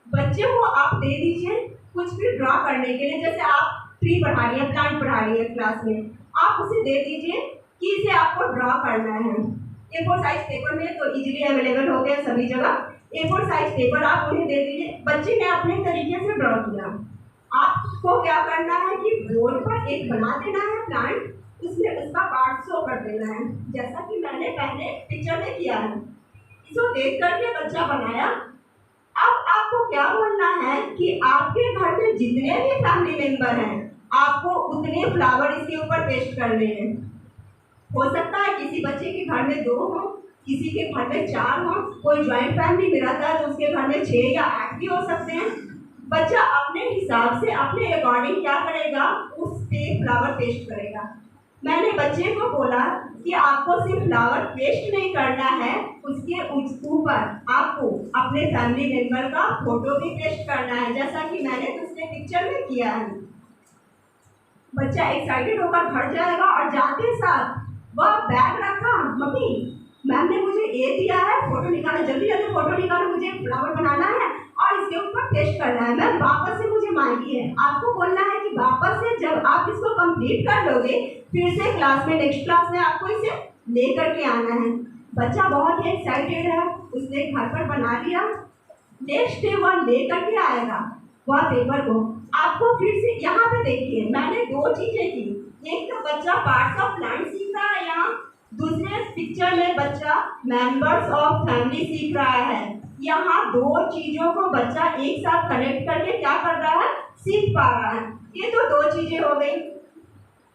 बच्चे को आप दे दीजिए कुछ भी ड्रॉ करने के लिए, जैसे आप ट्री पढ़ा रही है, प्लांट पढ़ा रही है क्लास में, आप उसे दे दीजिए कि इसे आपको ड्रॉ करना है। A4 साइज पेपर में तो इजीली अवेलेबल हो गए सभी जगह, A4 साइज पेपर आप उन्हें दे दीजिए। बच्चे ने अपने तरीके से ड्रॉ किया, आपको क्या करना है कि बोर्ड पर एक बना देना है प्लांट, उसमें उसका पार्ट शो कर देना है, जैसा कि मैंने पहले पिक्चर में किया है। इसको देख करके बच्चा बनाया। अब आपको क्या बोलना है कि आपके घर में जितने भी फैमिली मेंबर हैं आपको उतने फ्लावर इसके ऊपर पेस्ट करने हैं। हो सकता है किसी बच्चे के घर में 2 हो, किसी के घर में 4 हो, कोई ज्वाइंट फैमिली में रहता है तो उसके घर में 6 या 8 भी हो सकते हैं। बच्चा अपने हिसाब से अपने अकॉर्डिंग क्या करेगा, उस पे फ्लावर पेस्ट करेगा। मैंने बच्चे को बोला कि आपको सिर्फ फ्लावर पेस्ट नहीं करना है, उसके ऊपर आपको अपने फैमिली मेंबर का फोटो भी पेस्ट करना है, जैसा कि मैंने दूसरे पिक्चर में किया है। बच्चा एक्साइटेड होकर घर जाएगा और जाते साथ वह बैग रखा, मम्मी मैम ने मुझे ये दिया है, फोटो निकालो, जल्दी जल्दी फोटो निकालो, मुझे फ्लावर बनाना है और इसके ऊपर पेस्ट करना है, मैम वापस से मुझे मांगी है। आपको बोलना है कि वापस से जब आप इसको कंप्लीट कर लोगे फिर से क्लास में, नेक्स्ट क्लास में आपको इसे ले करके आना है। बच्चा बहुत ही एक्साइटेड है, उसने घर पर बना लिया, नेक्स्ट डे वह ले करके आएगा वह पेपर को। आपको फिर से यहाँ पे देखिए मैंने 2 चीजें की, एक तो बच्चा पार्ट्स ऑफ प्लांट सीख रहा है, यहाँ दूसरे पिक्चर में बच्चा मेंबर्स ऑफ फैमिली सीख रहा है। यहाँ 2 चीजों को बच्चा एक साथ कनेक्ट करके क्या कर रहा है, सीख पा रहा है। ये तो 2 चीजें हो गई।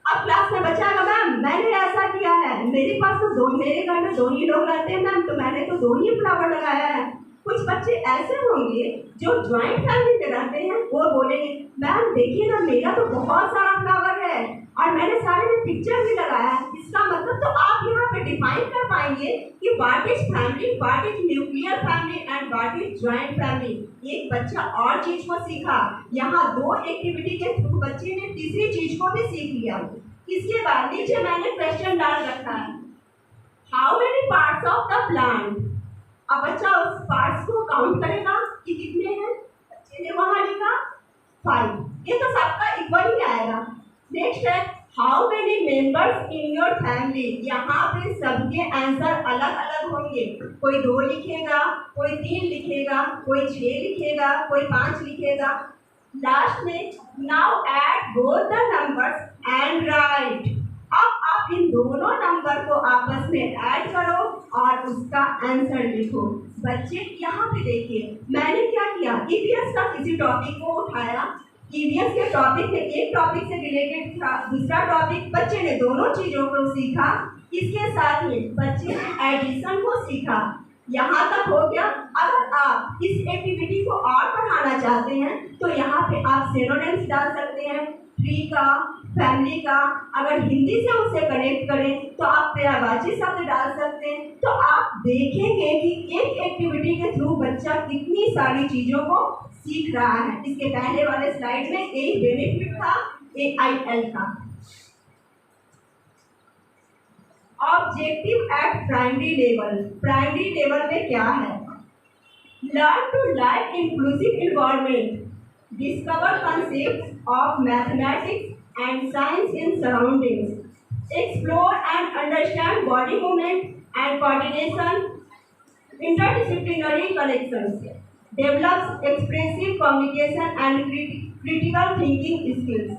अब क्लास में बच्चा आएगा, मैम मैंने ऐसा किया है, मेरे पास तो मेरे घर में 2 ही लोग रहते हैं मैम, तो मैंने तो 2 ही फ्लावर लगाया है। कुछ बच्चे ऐसे होंगे जो ज्वाइंट फैमिली में रहते हैं, वो बोलेंगे मैम देखिए ना मेरा तो बहुत सारा फ्लावर है और मैंने सारे में पिक्चर भी लगाया है। इसका मतलब तो आप यहाँ पे डिफाइन कर पाएंगे कि what is family, what is nuclear family and what is joint family. एक बच्चा और चीज को सीखा, यहाँ 2 एक्टिविटी के थ्रू बच्चे ने तीसरी चीज को भी सीख लिया। इसके बाद नीचे मैंने क्वेश्चन डाल रखा है, how many parts of the plant. अब बच्चा उस पार्ट्स को काउंट करेगा कि कितने हैं, बच्चे ने वहां लिखा 5, ये तो सबका इक्वल ही आएगा। नेक्स्ट है how many members in your family, यहाँ पे सबके आंसर अलग अलग होंगे। कोई 2 लिखेगा, कोई 3 लिखेगा, कोई 6 लिखेगा, कोई 5 लिखेगा। लास्ट में now add both the numbers and right. अब आप इन दोनों नंबर को आपस में ऐड करो और उसका आंसर लिखो। बच्चे यहाँ पे देखिए, मैंने क्या किया, ईवीएस का किसी टॉपिक को उठाया। ईवीएस के टॉपिक में एक टॉपिक से रिलेटेड था, दूसरा टॉपिक बच्चे ने दोनों चीज़ों को सीखा। इसके साथ में बच्चे ने एडिशन को सीखा। यहाँ तक हो गया। अगर आप इस एक्टिविटी को और बढ़ाना चाहते हैं तो यहाँ पे आप सिनोनिम्स डाल सकते हैं, ट्री का, फैमिली का। अगर हिंदी से उसे कनेक्ट करें तो आप पर्यायवाची शब्द डाल सकते हैं। तो आप देखेंगे कि एक एक्टिविटी के थ्रू बच्चा कितनी सारी चीज़ों को सीख रहा है। इसके पहले वाले स्लाइड में एक बेनिफिट था AIL का। Objective at primary level. Primary level में क्या है? Learn to like inclusive environment, discover concepts of mathematics and science in surroundings, explore and understand body movement and coordination, interdisciplinary connections, develops expressive communication and critical thinking skills,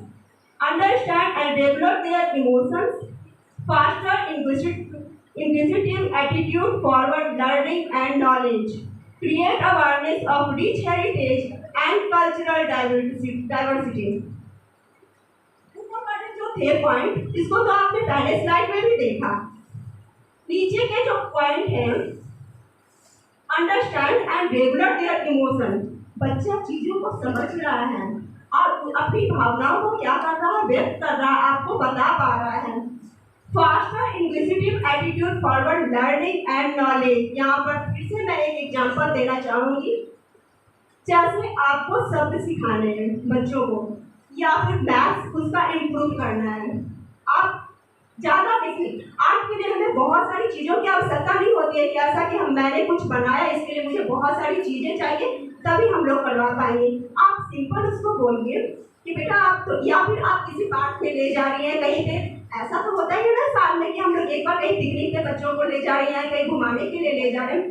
understand and develop their emotions, foster inquisitive attitude forward learning and knowledge, create awareness of rich heritage and cultural diversity। जो थे point, इसको तो आपने पहले slide में भी देखा। नीचे के जो पॉइंट हैं, understand and develop their emotion, बच्चा चीजों को समझ रहा है और अपनी भावनाओं को क्या कर रहा है, व्यक्त कर रहा है, आपको बता पा रहा है। Faster inquisitive attitude forward learning and knowledge. यहाँ पर फिर से मैं एक एग्जांपल देना चाहूँगी। जैसे आपको शब्द सिखाने हैं बच्चों को, या फिर मैथ्स उसका इम्प्रूव करना है, आप ज़्यादा देखिए, आज के लिए हमें बहुत सारी चीज़ों की आवश्यकता नहीं होती है कि ऐसा कि मैंने कुछ बनाया इसके लिए मुझे बहुत सारी चीज़ें चाहिए तभी हम लोग करवा पाएंगे। आप सिंपल उसको बोलिए कि बेटा आप तो, या फिर आप किसी पार्क में ले जा रही हैं कहीं पे, ऐसा तो होता ही है ना साल में कि हम लोग एक बार कहीं पिकनिक पे बच्चों को ले जा रहे हैं, कहीं घुमाने के लिए ले जा रहे हैं।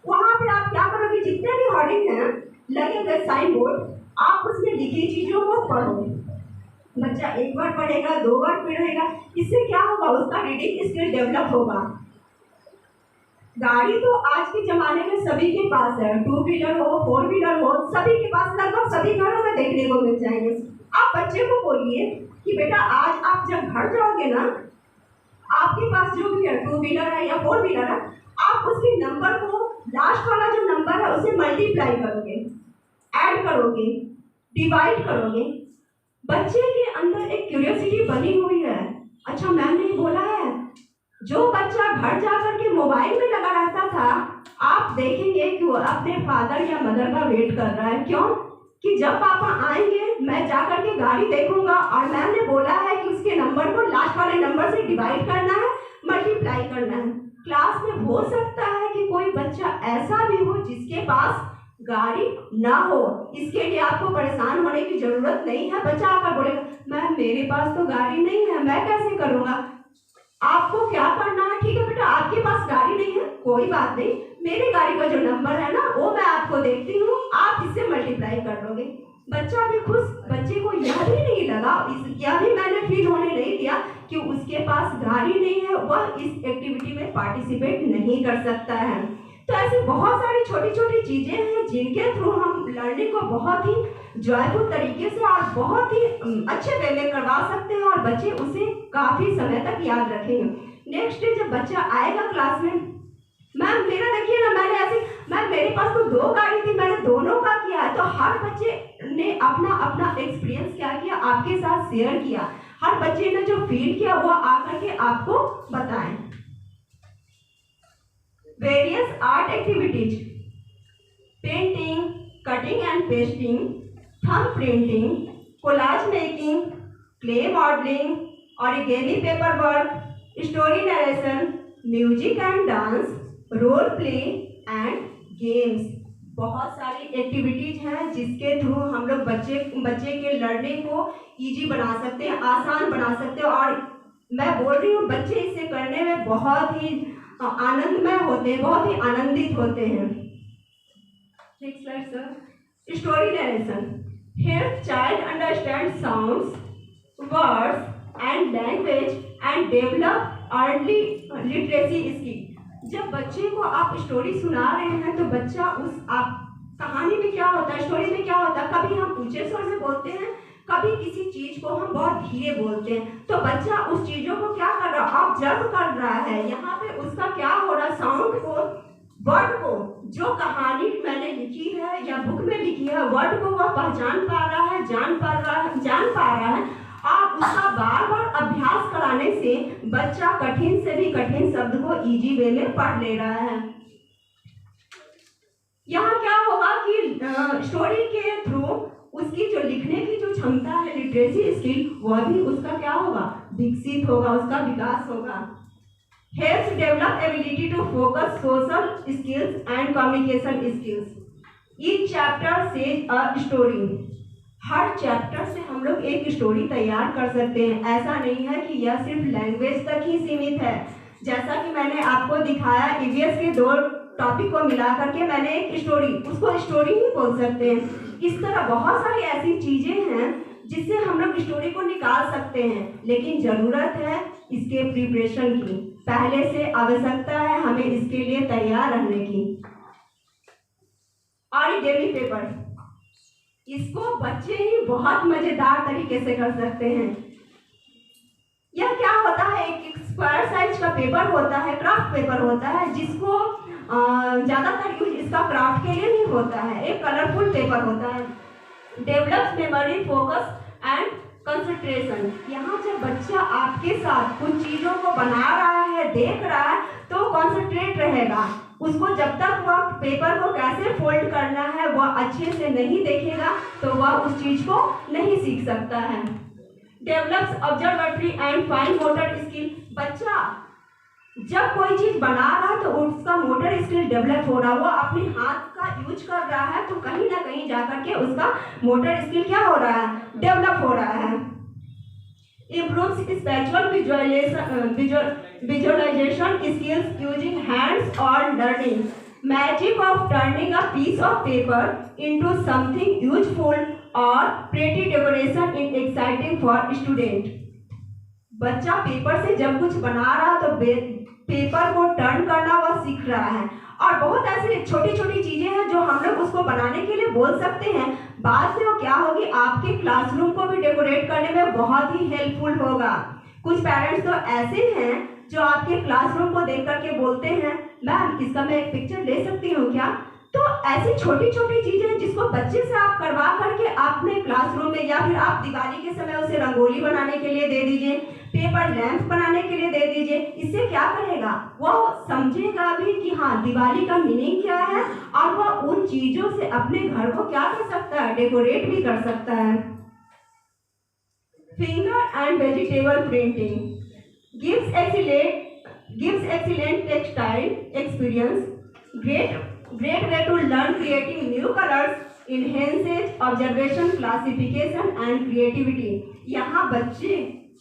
वहाँ पे आप क्या करोगे, जितने भी होर्डिंग हैं लगे हुए साइन बोर्ड, आप उसमें लिखी चीज़ों को पढ़ोगे। बच्चा एक बार पढ़ेगा, 2 बार पढ़ेगा, इससे क्या होगा, उसका रीडिंग स्किल डेवलप होगा। गाड़ी तो आज के ज़माने में सभी के पास है, 2 व्हीलर हो, 4 व्हीलर हो, सभी के पास, लगभग सभी घरों में देखने को मिल जाएंगे। आप बच्चे को बोलिए कि बेटा आज आप जब घर जाओगे ना, आपके पास जो भी है 2 व्हीलर है या 4 व्हीलर है, आप उसके नंबर को, लास्ट वाला जो नंबर है उसे मल्टीप्लाई करोगे, ऐड करोगे, डिवाइड करोगे। बच्चे के अंदर एक क्यूरियोसिटी बनी हुई है। अच्छा मैम ने बोला है, जो बच्चा घर जाकर के मोबाइल में लगा रहता था, आप देखेंगे कि वो अपने फादर या मदर का वेट कर रहा है। क्यों? कि जब पापा आएंगे मैं जाकर के गाड़ी देखूंगा और मैम ने बोला है कि उसके नंबर को लास्ट वाले नंबर से डिवाइड करना है, मल्टीप्लाई करना है। क्लास में हो सकता है कि कोई बच्चा ऐसा भी हो जिसके पास गाड़ी ना हो, इसके लिए आपको परेशान होने की जरूरत नहीं है। बच्चा आकर बोलेगा मैम मेरे पास तो गाड़ी नहीं है, मैं कैसे करूँगा। आपको क्या करना है, ठीक है बेटा आपके पास गाड़ी नहीं है, कोई बात नहीं, मेरी गाड़ी का जो नंबर है ना वो मैं आपको देखती हूँ, आप इससे मल्टीप्लाई कर दोगे। बच्चा भी खुश। बच्चे को यह भी नहीं लगा, यह भी मैंने फील होने नहीं दिया कि उसके पास गाड़ी नहीं है, वह इस एक्टिविटी में पार्टिसिपेट नहीं कर सकता है। तो ऐसी बहुत सारी छोटी छोटी चीज़ें हैं जिनके थ्रू हम लर्निंग को बहुत ही जॉयफुल तरीके से और बहुत ही अच्छे वे में करवा सकते हैं और बच्चे उसे काफ़ी समय तक याद रखेंगे। नेक्स्ट डे जब बच्चा आएगा क्लास में, मैम मेरा देखिए ना, मैंने ऐसे, मैम मेरे पास तो 2 गाड़ी थी, मैंने दोनों का किया है। तो हर बच्चे ने अपना अपना एक्सपीरियंस क्या किया, आपके साथ शेयर किया। हर बच्चे ने जो फील किया वो आकर के आपको बताएं। Various art activities, painting, cutting and pasting, thumb printing, collage making, clay modelling, origami paper work, story narration, music and dance, role play and games. बहुत सारी एक्टिविटीज हैं जिसके थ्रू हम लोग बच्चे के लर्निंग को इजी बना सकते हैं, आसान बना सकते हैं और मैं बोल रही हूँ बच्चे इसे करने में बहुत ही आनंदमय होते हैं, बहुत ही आनंदित होते हैं। Next slide sir. Story narration help child understand sounds, words and language and develop early literacy skill. जब बच्चे को आप स्टोरी सुना रहे हैं तो बच्चा उस आप कहानी में क्या होता है, स्टोरी में क्या होता है, कभी हम ऊंचे स्वर में बोलते हैं, कभी किसी चीज को हम बहुत धीरे बोलते हैं, तो बच्चा उस चीजों को क्या कर रहा है, ऑब्जर्व कर रहा है। यहाँ पे उसका क्या हो रहा है, साउंड को, वर्ड को, जो कहानी मैंने लिखी है या बुक में लिखी है, वर्ड को वह पहचान पा रहा है, जान पा रहा है। आप उसका बार बार अभ्यास कराने से बच्चा कठिन से भी कठिन शब्द को इजी वे में पढ़ ले रहा है। यहाँ क्या होगा कि स्टोरी के थ्रू उसकी जो लिखने की जो क्षमता है, लिटरेसी स्किल, वह भी उसका क्या होगा, विकसित होगा, उसका विकास होगा। Helps develop ability to focus social skills and communication skills. Each chapter says a story. हर चैप्टर से हम लोग एक स्टोरी तैयार कर सकते हैं। ऐसा नहीं है कि यह सिर्फ लैंग्वेज तक ही सीमित है। जैसा कि मैंने आपको दिखाया, ईवीएस के 2 टॉपिक को मिला करके मैंने एक स्टोरी, उसको स्टोरी ही बोल सकते हैं। इस तरह बहुत सारी ऐसी चीजें हैं जिससे हम लोग स्टोरी को निकाल सकते हैं, लेकिन जरूरत है इसके प्रिपरेशन की। पहले से आवश्यकता है हमें इसके लिए तैयार रहने की। और डेली पेपर, इसको बच्चे ही बहुत मजेदार तरीके से कर सकते हैं। यह क्या होता है, एक स्क्वायर साइज का पेपर होता है, क्राफ्ट पेपर होता है, जिसको ज़्यादातर यूज इसका क्राफ्ट के लिए ही होता है। एक कलरफुल पेपर होता है। Develops memory, focus and concentration. यहाँ जब बच्चा आपके साथ कुछ चीज़ों को बना रहा है, देख रहा है, तो कॉन्सेंट्रेट रहेगा। उसको जब तक वह पेपर को कैसे फोल्ड करना है वह अच्छे से नहीं देखेगा तो वह उस चीज़ को नहीं सीख सकता है। Develops observatory and fine motor skill. बच्चा जब कोई चीज बना रहा है तो उसका मोटर स्किल डेवलप हो रहा है, वो अपने हाथ का यूज कर रहा है, तो कहीं ना कहीं जाकर के उसका मोटर स्किल क्या हो रहा है, डेवलप हो रहा है। Improves spatial visualization skills using hands और learning. Magic of turning a piece of paper into something useful और pretty decoration in exciting for student. बच्चा पेपर से जब कुछ बना रहा तो पेपर को टर्न करना वह सीख रहा है। और बहुत ऐसी छोटी छोटी चीजें हैं जो हम लोग उसको बनाने के लिए बोल सकते हैं। बाद में वो क्या होगी, आपके क्लासरूम को भी डेकोरेट करने में बहुत ही हेल्पफुल होगा। कुछ पेरेंट्स तो ऐसे हैं जो आपके क्लासरूम को देख करके बोलते हैं, मैम इसका मैं एक पिक्चर ले सकती हूँ क्या। तो ऐसी छोटी छोटी चीजें जिसको बच्चे से आप करवा करके अपने क्लासरूम में, या फिर आप दिवाली के समय उसे रंगोली बनाने के लिए दे दीजिए, पेपर लैंप बनाने के लिए दे दीजिए। इससे क्या करेगा, वो समझेगा भी कि हाँ दिवाली का मीनिंग क्या है, और वह उन चीजों से अपने घर को क्या कर सकता है, डेकोरेट भी कर सकता है। Finger and vegetable printing gives excellent textile experience. Great way to learn creating new colors, enhances observation, classification and creativity. यहाँ बच्चे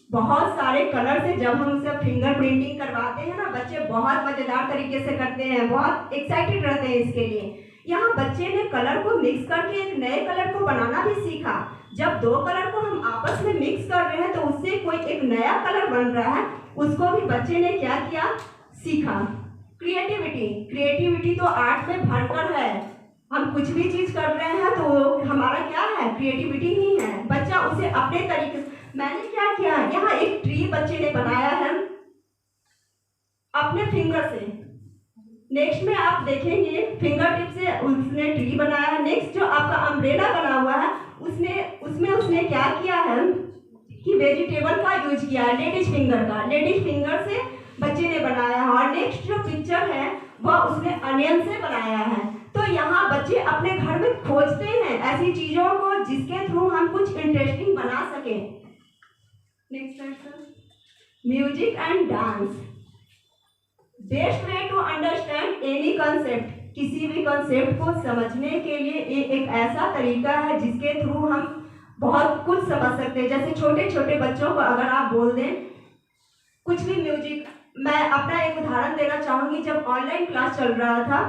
बहुत सारे कलर से जब हम उसे फिंगर प्रिंटिंग करवाते हैं ना, बच्चे बहुत मजेदार तरीके से करते हैं, बहुत एक्साइटेड रहते हैं इसके लिए। यहाँ बच्चे ने कलर को मिक्स करके एक नए कलर को बनाना भी सीखा। जब 2 कलर को हम आपस में मिक्स कर रहे हैं तो उससे कोई एक नया कलर बन रहा है, उसको भी बच्चे ने क्या किया, सीखा। क्रिएटिविटी तो आर्ट में भरकर है। हम कुछ भी चीज कर रहे हैं तो हमारा क्या है, क्रिएटिविटी ही है। बच्चा उसे अपने तरीके से, मैंने क्या किया, यहाँ एक ट्री बच्चे ने बनाया है अपने फिंगर से। नेक्स्ट में आप देखेंगे फिंगर टिप से उसने ट्री बनाया है। नेक्स्ट जो आपका अम्ब्रेला बना हुआ है उसमें उसने क्या किया है कि वेजिटेबल का यूज किया है, लेडीज फिंगर से बच्चे ने बनाया है। और नेक्स्ट जो पिक्चर है वह उसने अनियन से बनाया है। तो यहाँ बच्चे अपने घर में खोजते हैं ऐसी चीजों को जिसके थ्रू हम कुछ इंटरेस्टिंग बना सकें। Next sir, music and dance. Best way to understand any concept. किसी भी कंसेप्ट को समझने के लिए ये एक ऐसा तरीका है जिसके थ्रू हम बहुत कुछ समझ सकते हैं। जैसे छोटे छोटे बच्चों को अगर आप बोल दें कुछ भी म्यूजिक। मैं अपना एक उदाहरण देना चाहूँगी। जब ऑनलाइन क्लास चल रहा था,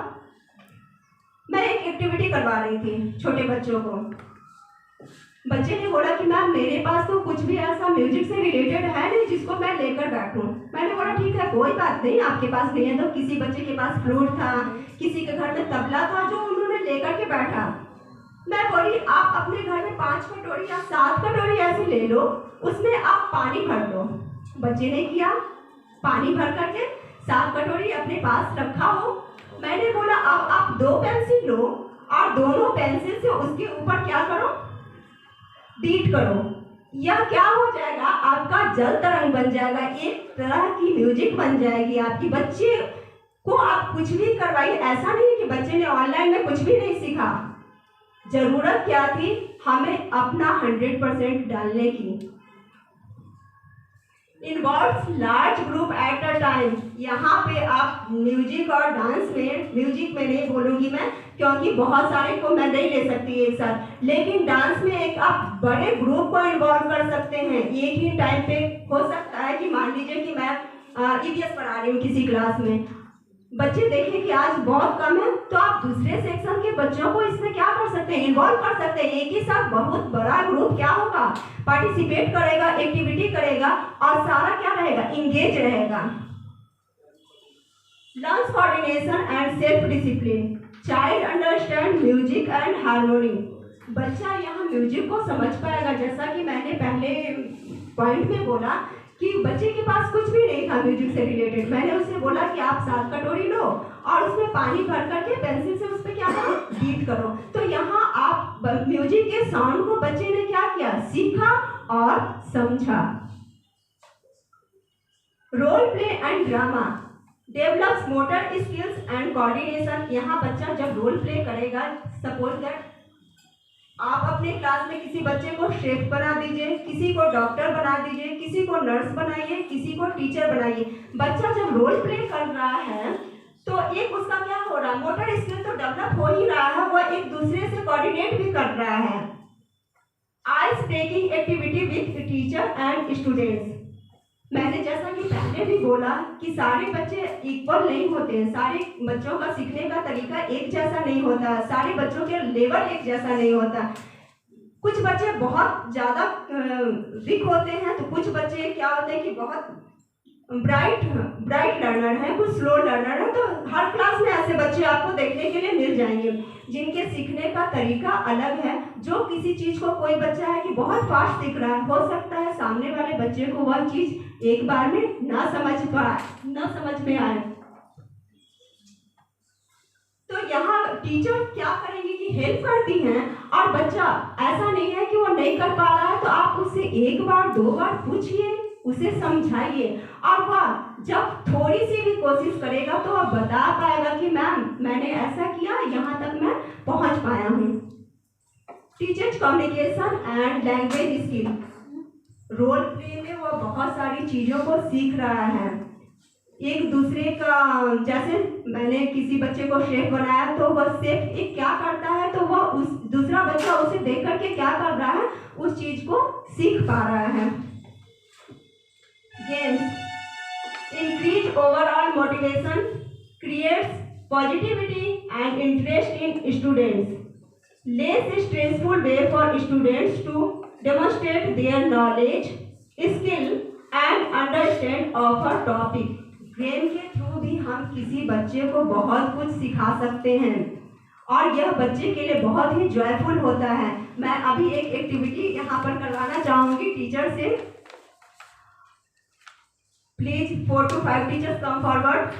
मैं एक एक्टिविटी करवा रही थी छोटे बच्चों को। बच्चे ने बोला कि मैम मेरे पास तो कुछ भी ऐसा म्यूजिक से रिलेटेड है नहीं जिसको मैं लेकर बैठूं। मैंने बोला ठीक है, कोई बात नहीं, आपके पास नहीं है तो किसी बच्चे के पास फ्लूट था, किसी के घर में तबला था, जो उन्होंने लेकर के बैठा। मैं बोली आप अपने घर में 5 कटोरी या 7 कटोरी ऐसे ले लो, उसमें आप पानी भर दो। बच्चे ने किया, पानी भर करके 7 कटोरी अपने पास रखा हो। मैंने बोला अब आप 2 पेंसिल लो और दोनों पेंसिल से उसके ऊपर क्या करो, बीट करो। यह क्या हो जाएगा, आपका जल तरंग बन जाएगा, एक तरह की म्यूजिक बन जाएगी आपकी। बच्चे को आप कुछ भी करवाइए, ऐसा नहीं कि बच्चे ने ऑनलाइन में कुछ भी नहीं सीखा। जरूरत क्या थी, हमें अपना 100% डालने की। Involves large group at a time. यहाँ पे आप म्यूजिक और डांस में, म्यूजिक में नहीं बोलूँगी मैं क्योंकि बहुत सारे को मैं नहीं ले सकती एक साथ, लेकिन डांस में एक आप बड़े ग्रुप को इन्वॉल्व कर सकते हैं। एक ही टाइम पे हो सकता है कि मान लीजिए कि मैं EVS पढ़ा रही हूँ किसी क्लास में, बच्चे देखें कि आज बहुत कम है, तो आप दूसरे सेक्शन के बच्चों को इसमें क्या कर सकते हैं, इन्वॉल्व कर सकते हैं। एक ही साथ बहुत बड़ा ग्रुप क्या होगा, पार्टिसिपेट करेगा, एक्टिविटी करेगा और सारा क्या रहेगा, इंगेज रहेगा। Learns coordination and self discipline. Child understand music and harmony. बच्चा यहाँ म्यूजिक को समझ पाएगा। जैसा कि मैंने पहले पॉइंट में बोला कि बच्चे के पास कुछ भी नहीं था म्यूजिक से रिलेटेड। मैंने उसे बोला कि आप 7 कटोरी लो और उसमें पानी भर करके पेंसिल से उस पर क्या करो, बीट करो। तो यहाँ आप म्यूजिक के साउंड को बच्चे ने क्या किया, सीखा और समझा। Role play and drama develops motor skills and coordination. यहाँ बच्चा जब रोल प्ले करेगा, सपोज दैट आप अपने क्लास में किसी बच्चे को शेफ बना दीजिए, किसी को डॉक्टर बना दीजिए, किसी को नर्स बनाइए, किसी को टीचर बनाइए। बच्चा जब रोल प्ले कर रहा है तो एक उसका क्या हो रहा है, मोटर स्किल तो डेवलप हो ही रहा है, वो एक दूसरे से कोऑर्डिनेट भी कर रहा है। Ice breaking activity with teacher and students. मैंने जैसा कि पहले भी बोला कि सारे बच्चे इक्वल नहीं होते हैं, सारे बच्चों का सीखने का तरीका एक जैसा नहीं होता, सारे बच्चों के लेवल एक जैसा नहीं होता। कुछ बच्चे बहुत ज़्यादा वीक होते हैं, तो कुछ बच्चे क्या होते हैं कि बहुत ब्राइट लर्नर है, कुछ स्लो लर्नर है। तो हर क्लास में ऐसे बच्चे आपको देखने के लिए मिल जाएंगे जिनके सीखने का तरीका अलग है। जो किसी चीज़ को, कोई बच्चा है कि बहुत फास्ट सीख रहा है, हो सकता है सामने वाले बच्चे को वह चीज़ एक बार में ना समझ में आए। तो यहाँ टीचर क्या करेंगे कि हेल्प करती हैं, और बच्चा ऐसा नहीं है कि वो नहीं कर पा रहा है तो आप उससे 1 बार 2 बार पूछिए, उसे समझाइए, और वह जब थोड़ी सी भी कोशिश करेगा तो वह बता पाएगा कि मैम मैंने ऐसा किया, यहाँ तक मैं पहुँच पाया हूँ। Teachers communication and language skill. Role play में वह बहुत सारी चीज़ों को सीख रहा है। एक दूसरे का, जैसे मैंने किसी बच्चे को शेफ बनाया तो वह शेफ एक क्या करता है, तो वह उस दूसरा बच्चा उसे देख करके क्या कर रहा है, उस चीज़ को सीख पा रहा है। Games increase overall motivation, creates positivity and interest in students, less stressful way for students to demonstrate their knowledge, skill and understand of a topic. Game के थ्रू भी हम किसी बच्चे को बहुत कुछ सिखा सकते हैं और यह बच्चे के लिए बहुत ही जॉयफुल होता है। मैं अभी एक एक्टिविटी यहाँ पर करवाना चाहूँगी टीचर से। Please 4 to 5 teachers come forward.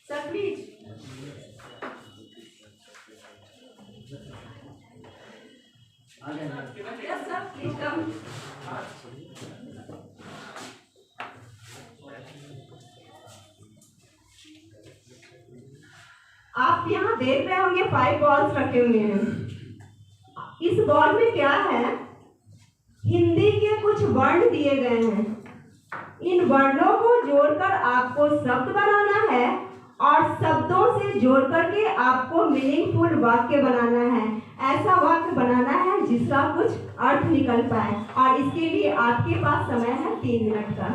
Sir please. Yes, sir, please come. आप यहाँ देख रहे होंगे 5 बॉल्स रखे हुए हैं। इस बॉल में क्या है, हिंदी के कुछ वर्ण दिए गए हैं। इन वर्णों को जोड़कर आपको शब्द बनाना है और शब्दों से जोड़ करके आपको मीनिंगफुल वाक्य बनाना है। ऐसा वाक्य बनाना है जिसका कुछ अर्थ निकल पाए, और इसके लिए आपके पास समय है 3 मिनट का।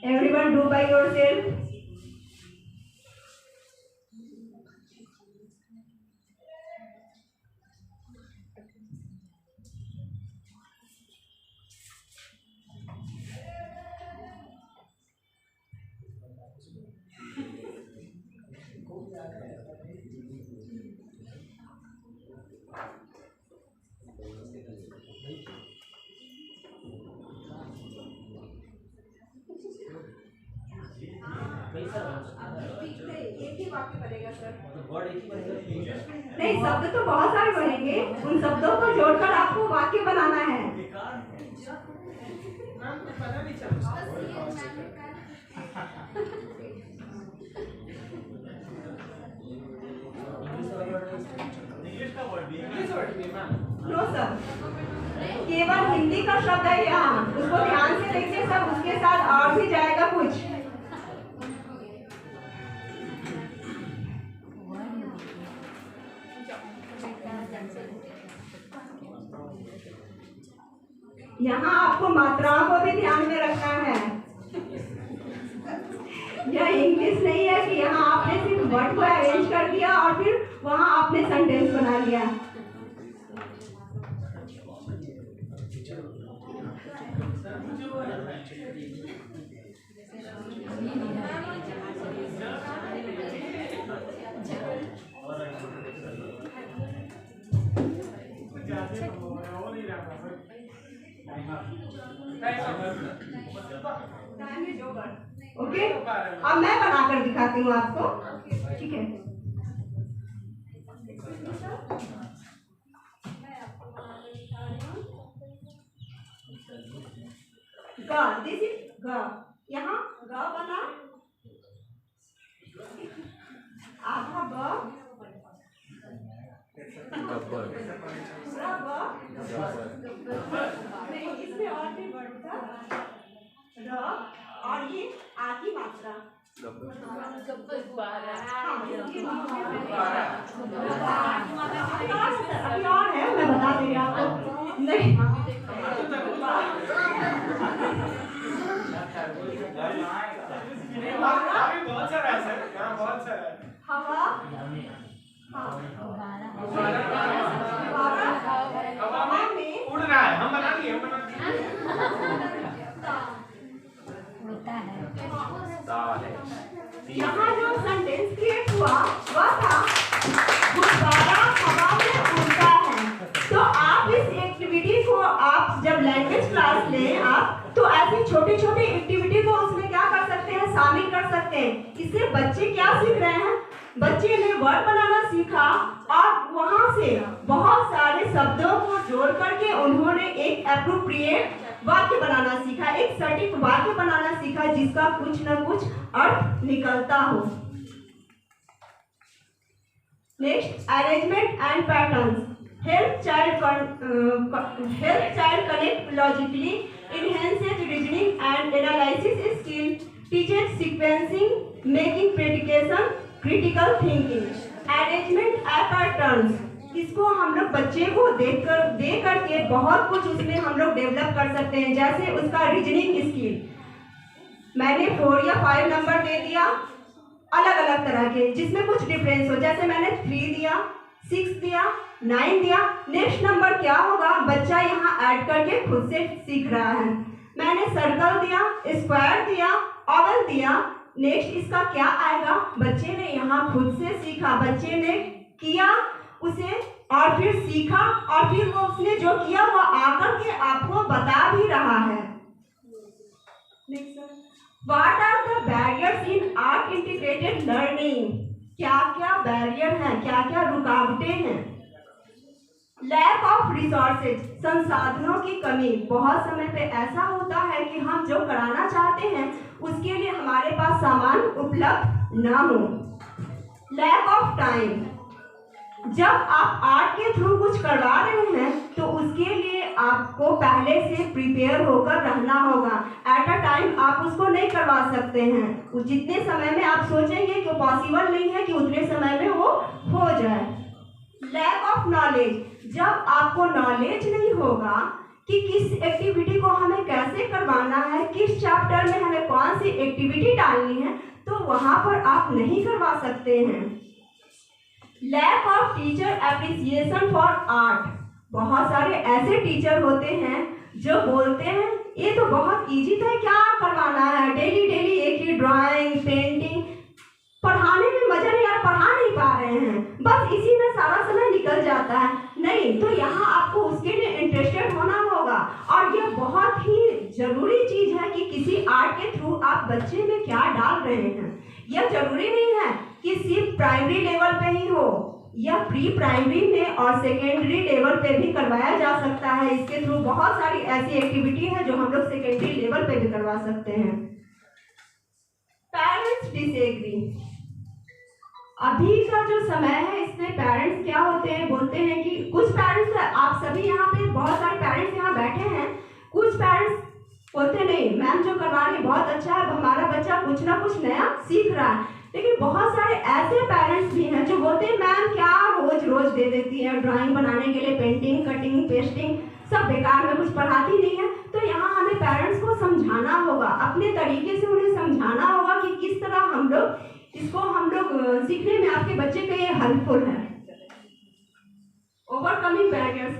Everyone do by yourself. एक ही वाक्य बनेगा सर। नहीं, शब्द तो बहुत सारे बनेंगे, उन शब्दों को जोड़कर आपको वाक्य बनाना है। नो सर, केवल हिंदी का शब्द है यहाँ, उसको ध्यान से देखिए सर, उसके साथ और भी जाएगा कुछ। यहाँ आपको मात्राओं को भी ध्यान में रखना है। यह इंग्लिश नहीं है कि यहाँ आपने सिर्फ वर्ड को अरेंज कर दिया और फिर वहाँ आपने सेंटेंस बना लिया। ओके, अब मैं बनाकर दिखाती हूँ आपको, ठीक है। ग, दिस इज ग, यहाँ ग बना, आधा ब, इसमें और भी वर्ड था र, और ये आ की मात्रा। अभी और है, मैं बता दे रही आपको। नहीं, बहुत सारा है सर, यहाँ बहुत सारा है। हवा, हवा में उड़ रहा है, हम बना दिए, यहाँ जो सेंटेंस क्रिएट हुआ वह था गुब्बारा हवा में उड़ता है। तो आप इस एक्टिविटी को, आप जब लैंग्वेज क्लास लें आप, तो ऐसी छोटी छोटी एक्टिविटी को उसमें क्या कर सकते हैं, शामिल कर सकते हैं। इससे बच्चे क्या सीख रहे हैं, बच्चे ने वर्ड बनाना सीखा और वहाँ से बहुत सारे शब्दों को जोड़ करके उन्होंने एक एप्रोप्रिएट वाक्य बनाना सीखा, एक सटीक वाक्य बनाना सीखा जिसका कुछ न कुछ अर्थ निकलता हो। Next, arrangement and patterns help child connect logically, enhances reasoning and analysis skill, teaches sequencing, making predication, critical thinking. Arrangement and patterns, इसको हम लोग बच्चे को दे करके बहुत कुछ उसमें हम लोग डेवलप कर सकते हैं। जैसे उसका रीजनिंग स्किल, मैंने 4 या 5 नंबर दे दिया अलग अलग तरह के, जिसमें कुछ डिफरेंस हो। जैसे मैंने 3 दिया, 6 दिया, 9 दिया। नेक्स्ट नंबर क्या होगा, बच्चा यहाँ ऐड करके खुद से सीख रहा है। मैंने सर्कल दिया, स्क्वायर दिया, ओवल दिया। नेक्स्ट इसका क्या आएगा, बच्चे ने यहाँ खुद से सीखा, बच्चे ने किया उसे और फिर सीखा, और फिर वो उसने जो किया वो आकर के आपको बता भी रहा है। What are the barriers in art integrated learning? क्या क्या बैरियर हैं, क्या क्या रुकावटें हैं। लैक ऑफ रिसोर्सेज, संसाधनों की कमी। बहुत समय पे ऐसा होता है कि हम जो कराना चाहते हैं उसके लिए हमारे पास सामान उपलब्ध ना हो। लैक ऑफ टाइम, जब आप आर्ट के थ्रू कुछ करवा रहे हैं तो उसके लिए आपको पहले से प्रिपेयर होकर रहना होगा। एट अ टाइम आप उसको नहीं करवा सकते हैं। जितने समय में आप सोचेंगे कि पॉसिबल नहीं है कि उतने समय में वो हो जाए। लैक ऑफ नॉलेज, जब आपको नॉलेज नहीं होगा कि किस एक्टिविटी को हमें कैसे करवाना है, किस चैप्टर में हमें कौन सी एक्टिविटी डालनी है, तो वहाँ पर आप नहीं करवा सकते हैं। Lack of teacher appreciation for art, बहुत सारे ऐसे टीचर होते हैं जो बोलते हैं ये तो बहुत इजी था, क्या करवाना है, डेली डेली एक ही ड्राइंग पेंटिंग, पढ़ाने में मजा नहीं आ रहा, पढ़ा नहीं पा रहे हैं, बस इसी में सारा समय निकल जाता है। नहीं, तो यहाँ आपको उसके लिए इंटरेस्टेड होना होगा। और ये बहुत ही जरूरी चीज है कि किसी आर्ट के थ्रू आप बच्चे में क्या डाल रहे हैं। यह जरूरी नहीं है कि सिर्फ प्राइमरी लेवल पे ही हो, यह प्री प्राइमरी में और सेकेंडरी लेवल पे भी करवाया जा सकता है। इसके थ्रू बहुत सारी ऐसी एक्टिविटी है जो हम लोग सेकेंडरी लेवल पे भी करवा सकते हैं। पेरेंट्स डिसएग्री, अभी का जो समय है इसमें पेरेंट्स क्या होते हैं, बोलते हैं कि कुछ पेरेंट्स, आप सभी यहाँ पे बहुत सारे पेरेंट्स यहाँ बैठे हैं, कुछ पेरेंट्स बोलते नहीं मैम जो करवा रही है बहुत अच्छा है, हमारा बच्चा कुछ ना कुछ नया सीख रहा है। लेकिन बहुत सारे ऐसे पेरेंट्स भी हैं जो बोलते हैं मैम क्या रोज रोज दे देती है ड्राइंग बनाने के लिए, पेंटिंग कटिंग पेस्टिंग सब बेकार में, कुछ पढ़ाती नहीं है। तो यहाँ हमें पेरेंट्स को समझाना होगा, अपने तरीके से उन्हें समझाना होगा कि किस तरह हम लोग इसको सीखने में आपके बच्चे के लिए हेल्पफुल है। Overcoming barriers,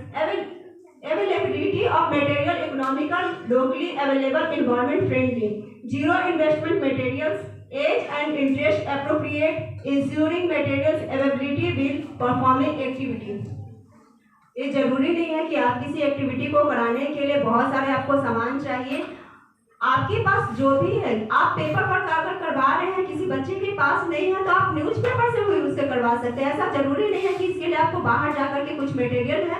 availability of material economical locally available environment friendly, zero investment materials, age and interest appropriate, ensuring materials availability will performing activity. ये जरूरी नहीं है कि आप किसी एक्टिविटी को कराने के लिए बहुत सारे आपको सामान चाहिए। आपके पास जो भी है, आप पेपर पर कागज करवा रहे हैं, किसी बच्चे के पास नहीं है तो आप न्यूज़पेपर से भी उससे करवा सकते हैं। ऐसा जरूरी नहीं है कि इसके लिए आपको बाहर जाकर के कुछ मटेरियल है।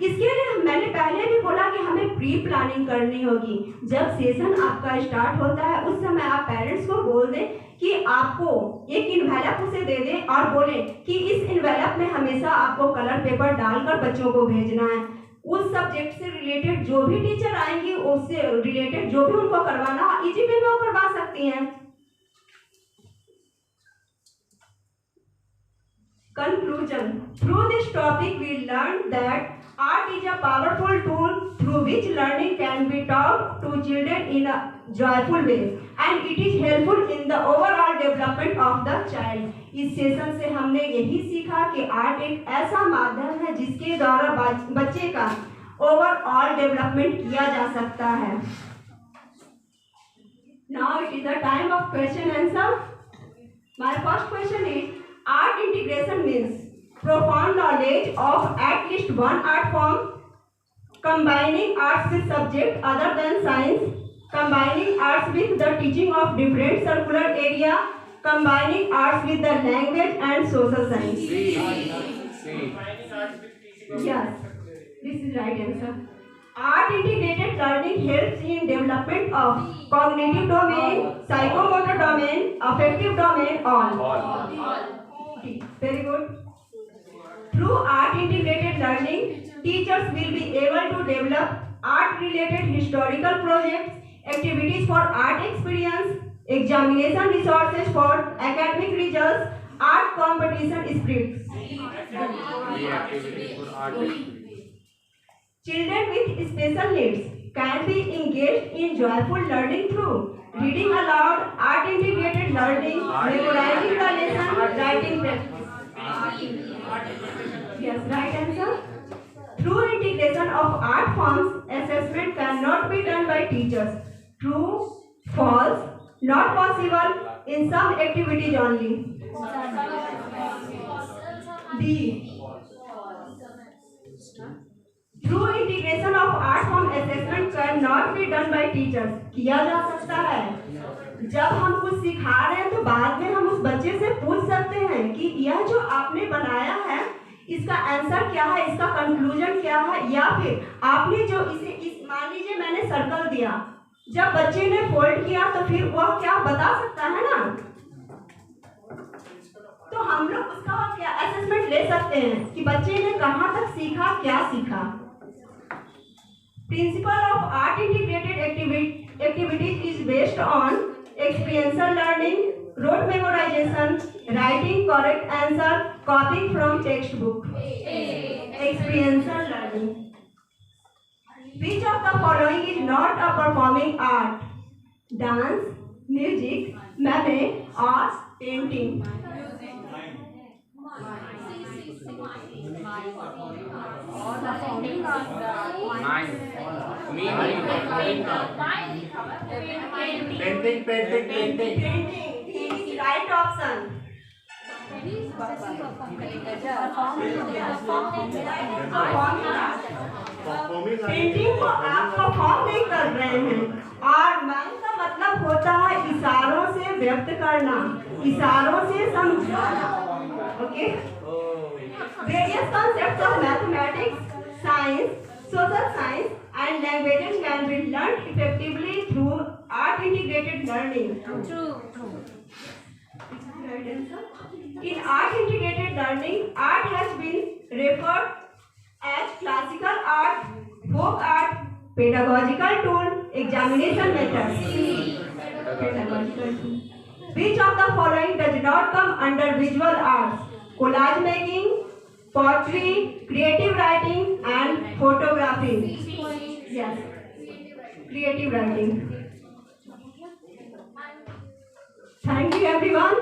इसके लिए मैंने पहले भी बोला कि हमें प्री प्लानिंग करनी होगी। जब सेशन आपका स्टार्ट होता है उस समय आप पेरेंट्स को बोल दें कि आपको एक इन्वेलप उसे दे दें और बोले कि इस इन्वेलप में हमेशा आपको कलर पेपर डालकर बच्चों को भेजना है। उस सब्जेक्ट से रिलेटेड जो भी टीचर आएंगे उससे रिलेटेड जो भी उनको करवाना इजी वे में वो करवा सकती हैं। Conclusion, through this topic we learned that art is a powerful tool through which learning can be taught to children in a joyful way and it is helpful in the overall development of the child. इस session से हमने यही सीखा कि art एक ऐसा माध्यम है जिसके द्वारा बच्चे का ओवरऑल डेवलपमेंट किया जा सकता है। Now it is the time of question answer. My first question is, art integration means profound knowledge of at least one art form, combining arts with subject other than science, combining arts with the teaching of different circular area, combining arts with the language and social science. Yes, this is right answer. Art integrated learning helps in development of cognitive domain, psychomotor domain, affective domain, all. Very good. Through art integrated learning, teachers will be able to develop art-related historical projects, activities for art experience, examination resources for academic results, art competition spirits. Children with special needs can be engaged in joyful learning through reading aloud, art integrated learning, memorizing the lesson, writing practice. Yes, right answer. Through integration of art forms, assessment cannot be done by teachers. True, false, not possible in some activities only. D. Through integration of art form, assessment cannot be done by teachers. किया जा सकता है। जब हम कुछ सिखा रहे हैं तो बाद में हम उस बच्चे से पूछ सकते हैं कि यह जो आपने बनाया है इसका आंसर क्या है, इसका कंक्लूजन क्या है, या फिर आपने जो इस मान लीजिए मैंने सर्कल दिया, जब बच्चे ने फोल्ड किया तो फिर वह क्या बता सकता है ना, तो हम लोग उसका क्या असेसमेंट ले सकते हैं कि बच्चे ने कहाँ तक सीखा, क्या सीखा। Principle of art integrated activities is based on experiential learning, rote memorization, writing correct answer, copying from textbook. Experiential learning. Which of the following is not a performing art? Dance, music, mime, or painting? Painting. Painting is right option. Painting को आप perform नहीं कर रहे हैं, और mind का मतलब होता है इशारों से व्यक्त करना, इशारों से समझाना। Okay, various concepts of mathematics, science, social science and languages can be learned effectively through art integrated learning. In art integrated learning, art has been referred as classical art, folk art, pedagogical tool, examination method. Pedagogical tool. Which of the following does not come under visual arts? Collage making, poetry, creative writing, and photography. Yes, creative writing. Thank you everyone.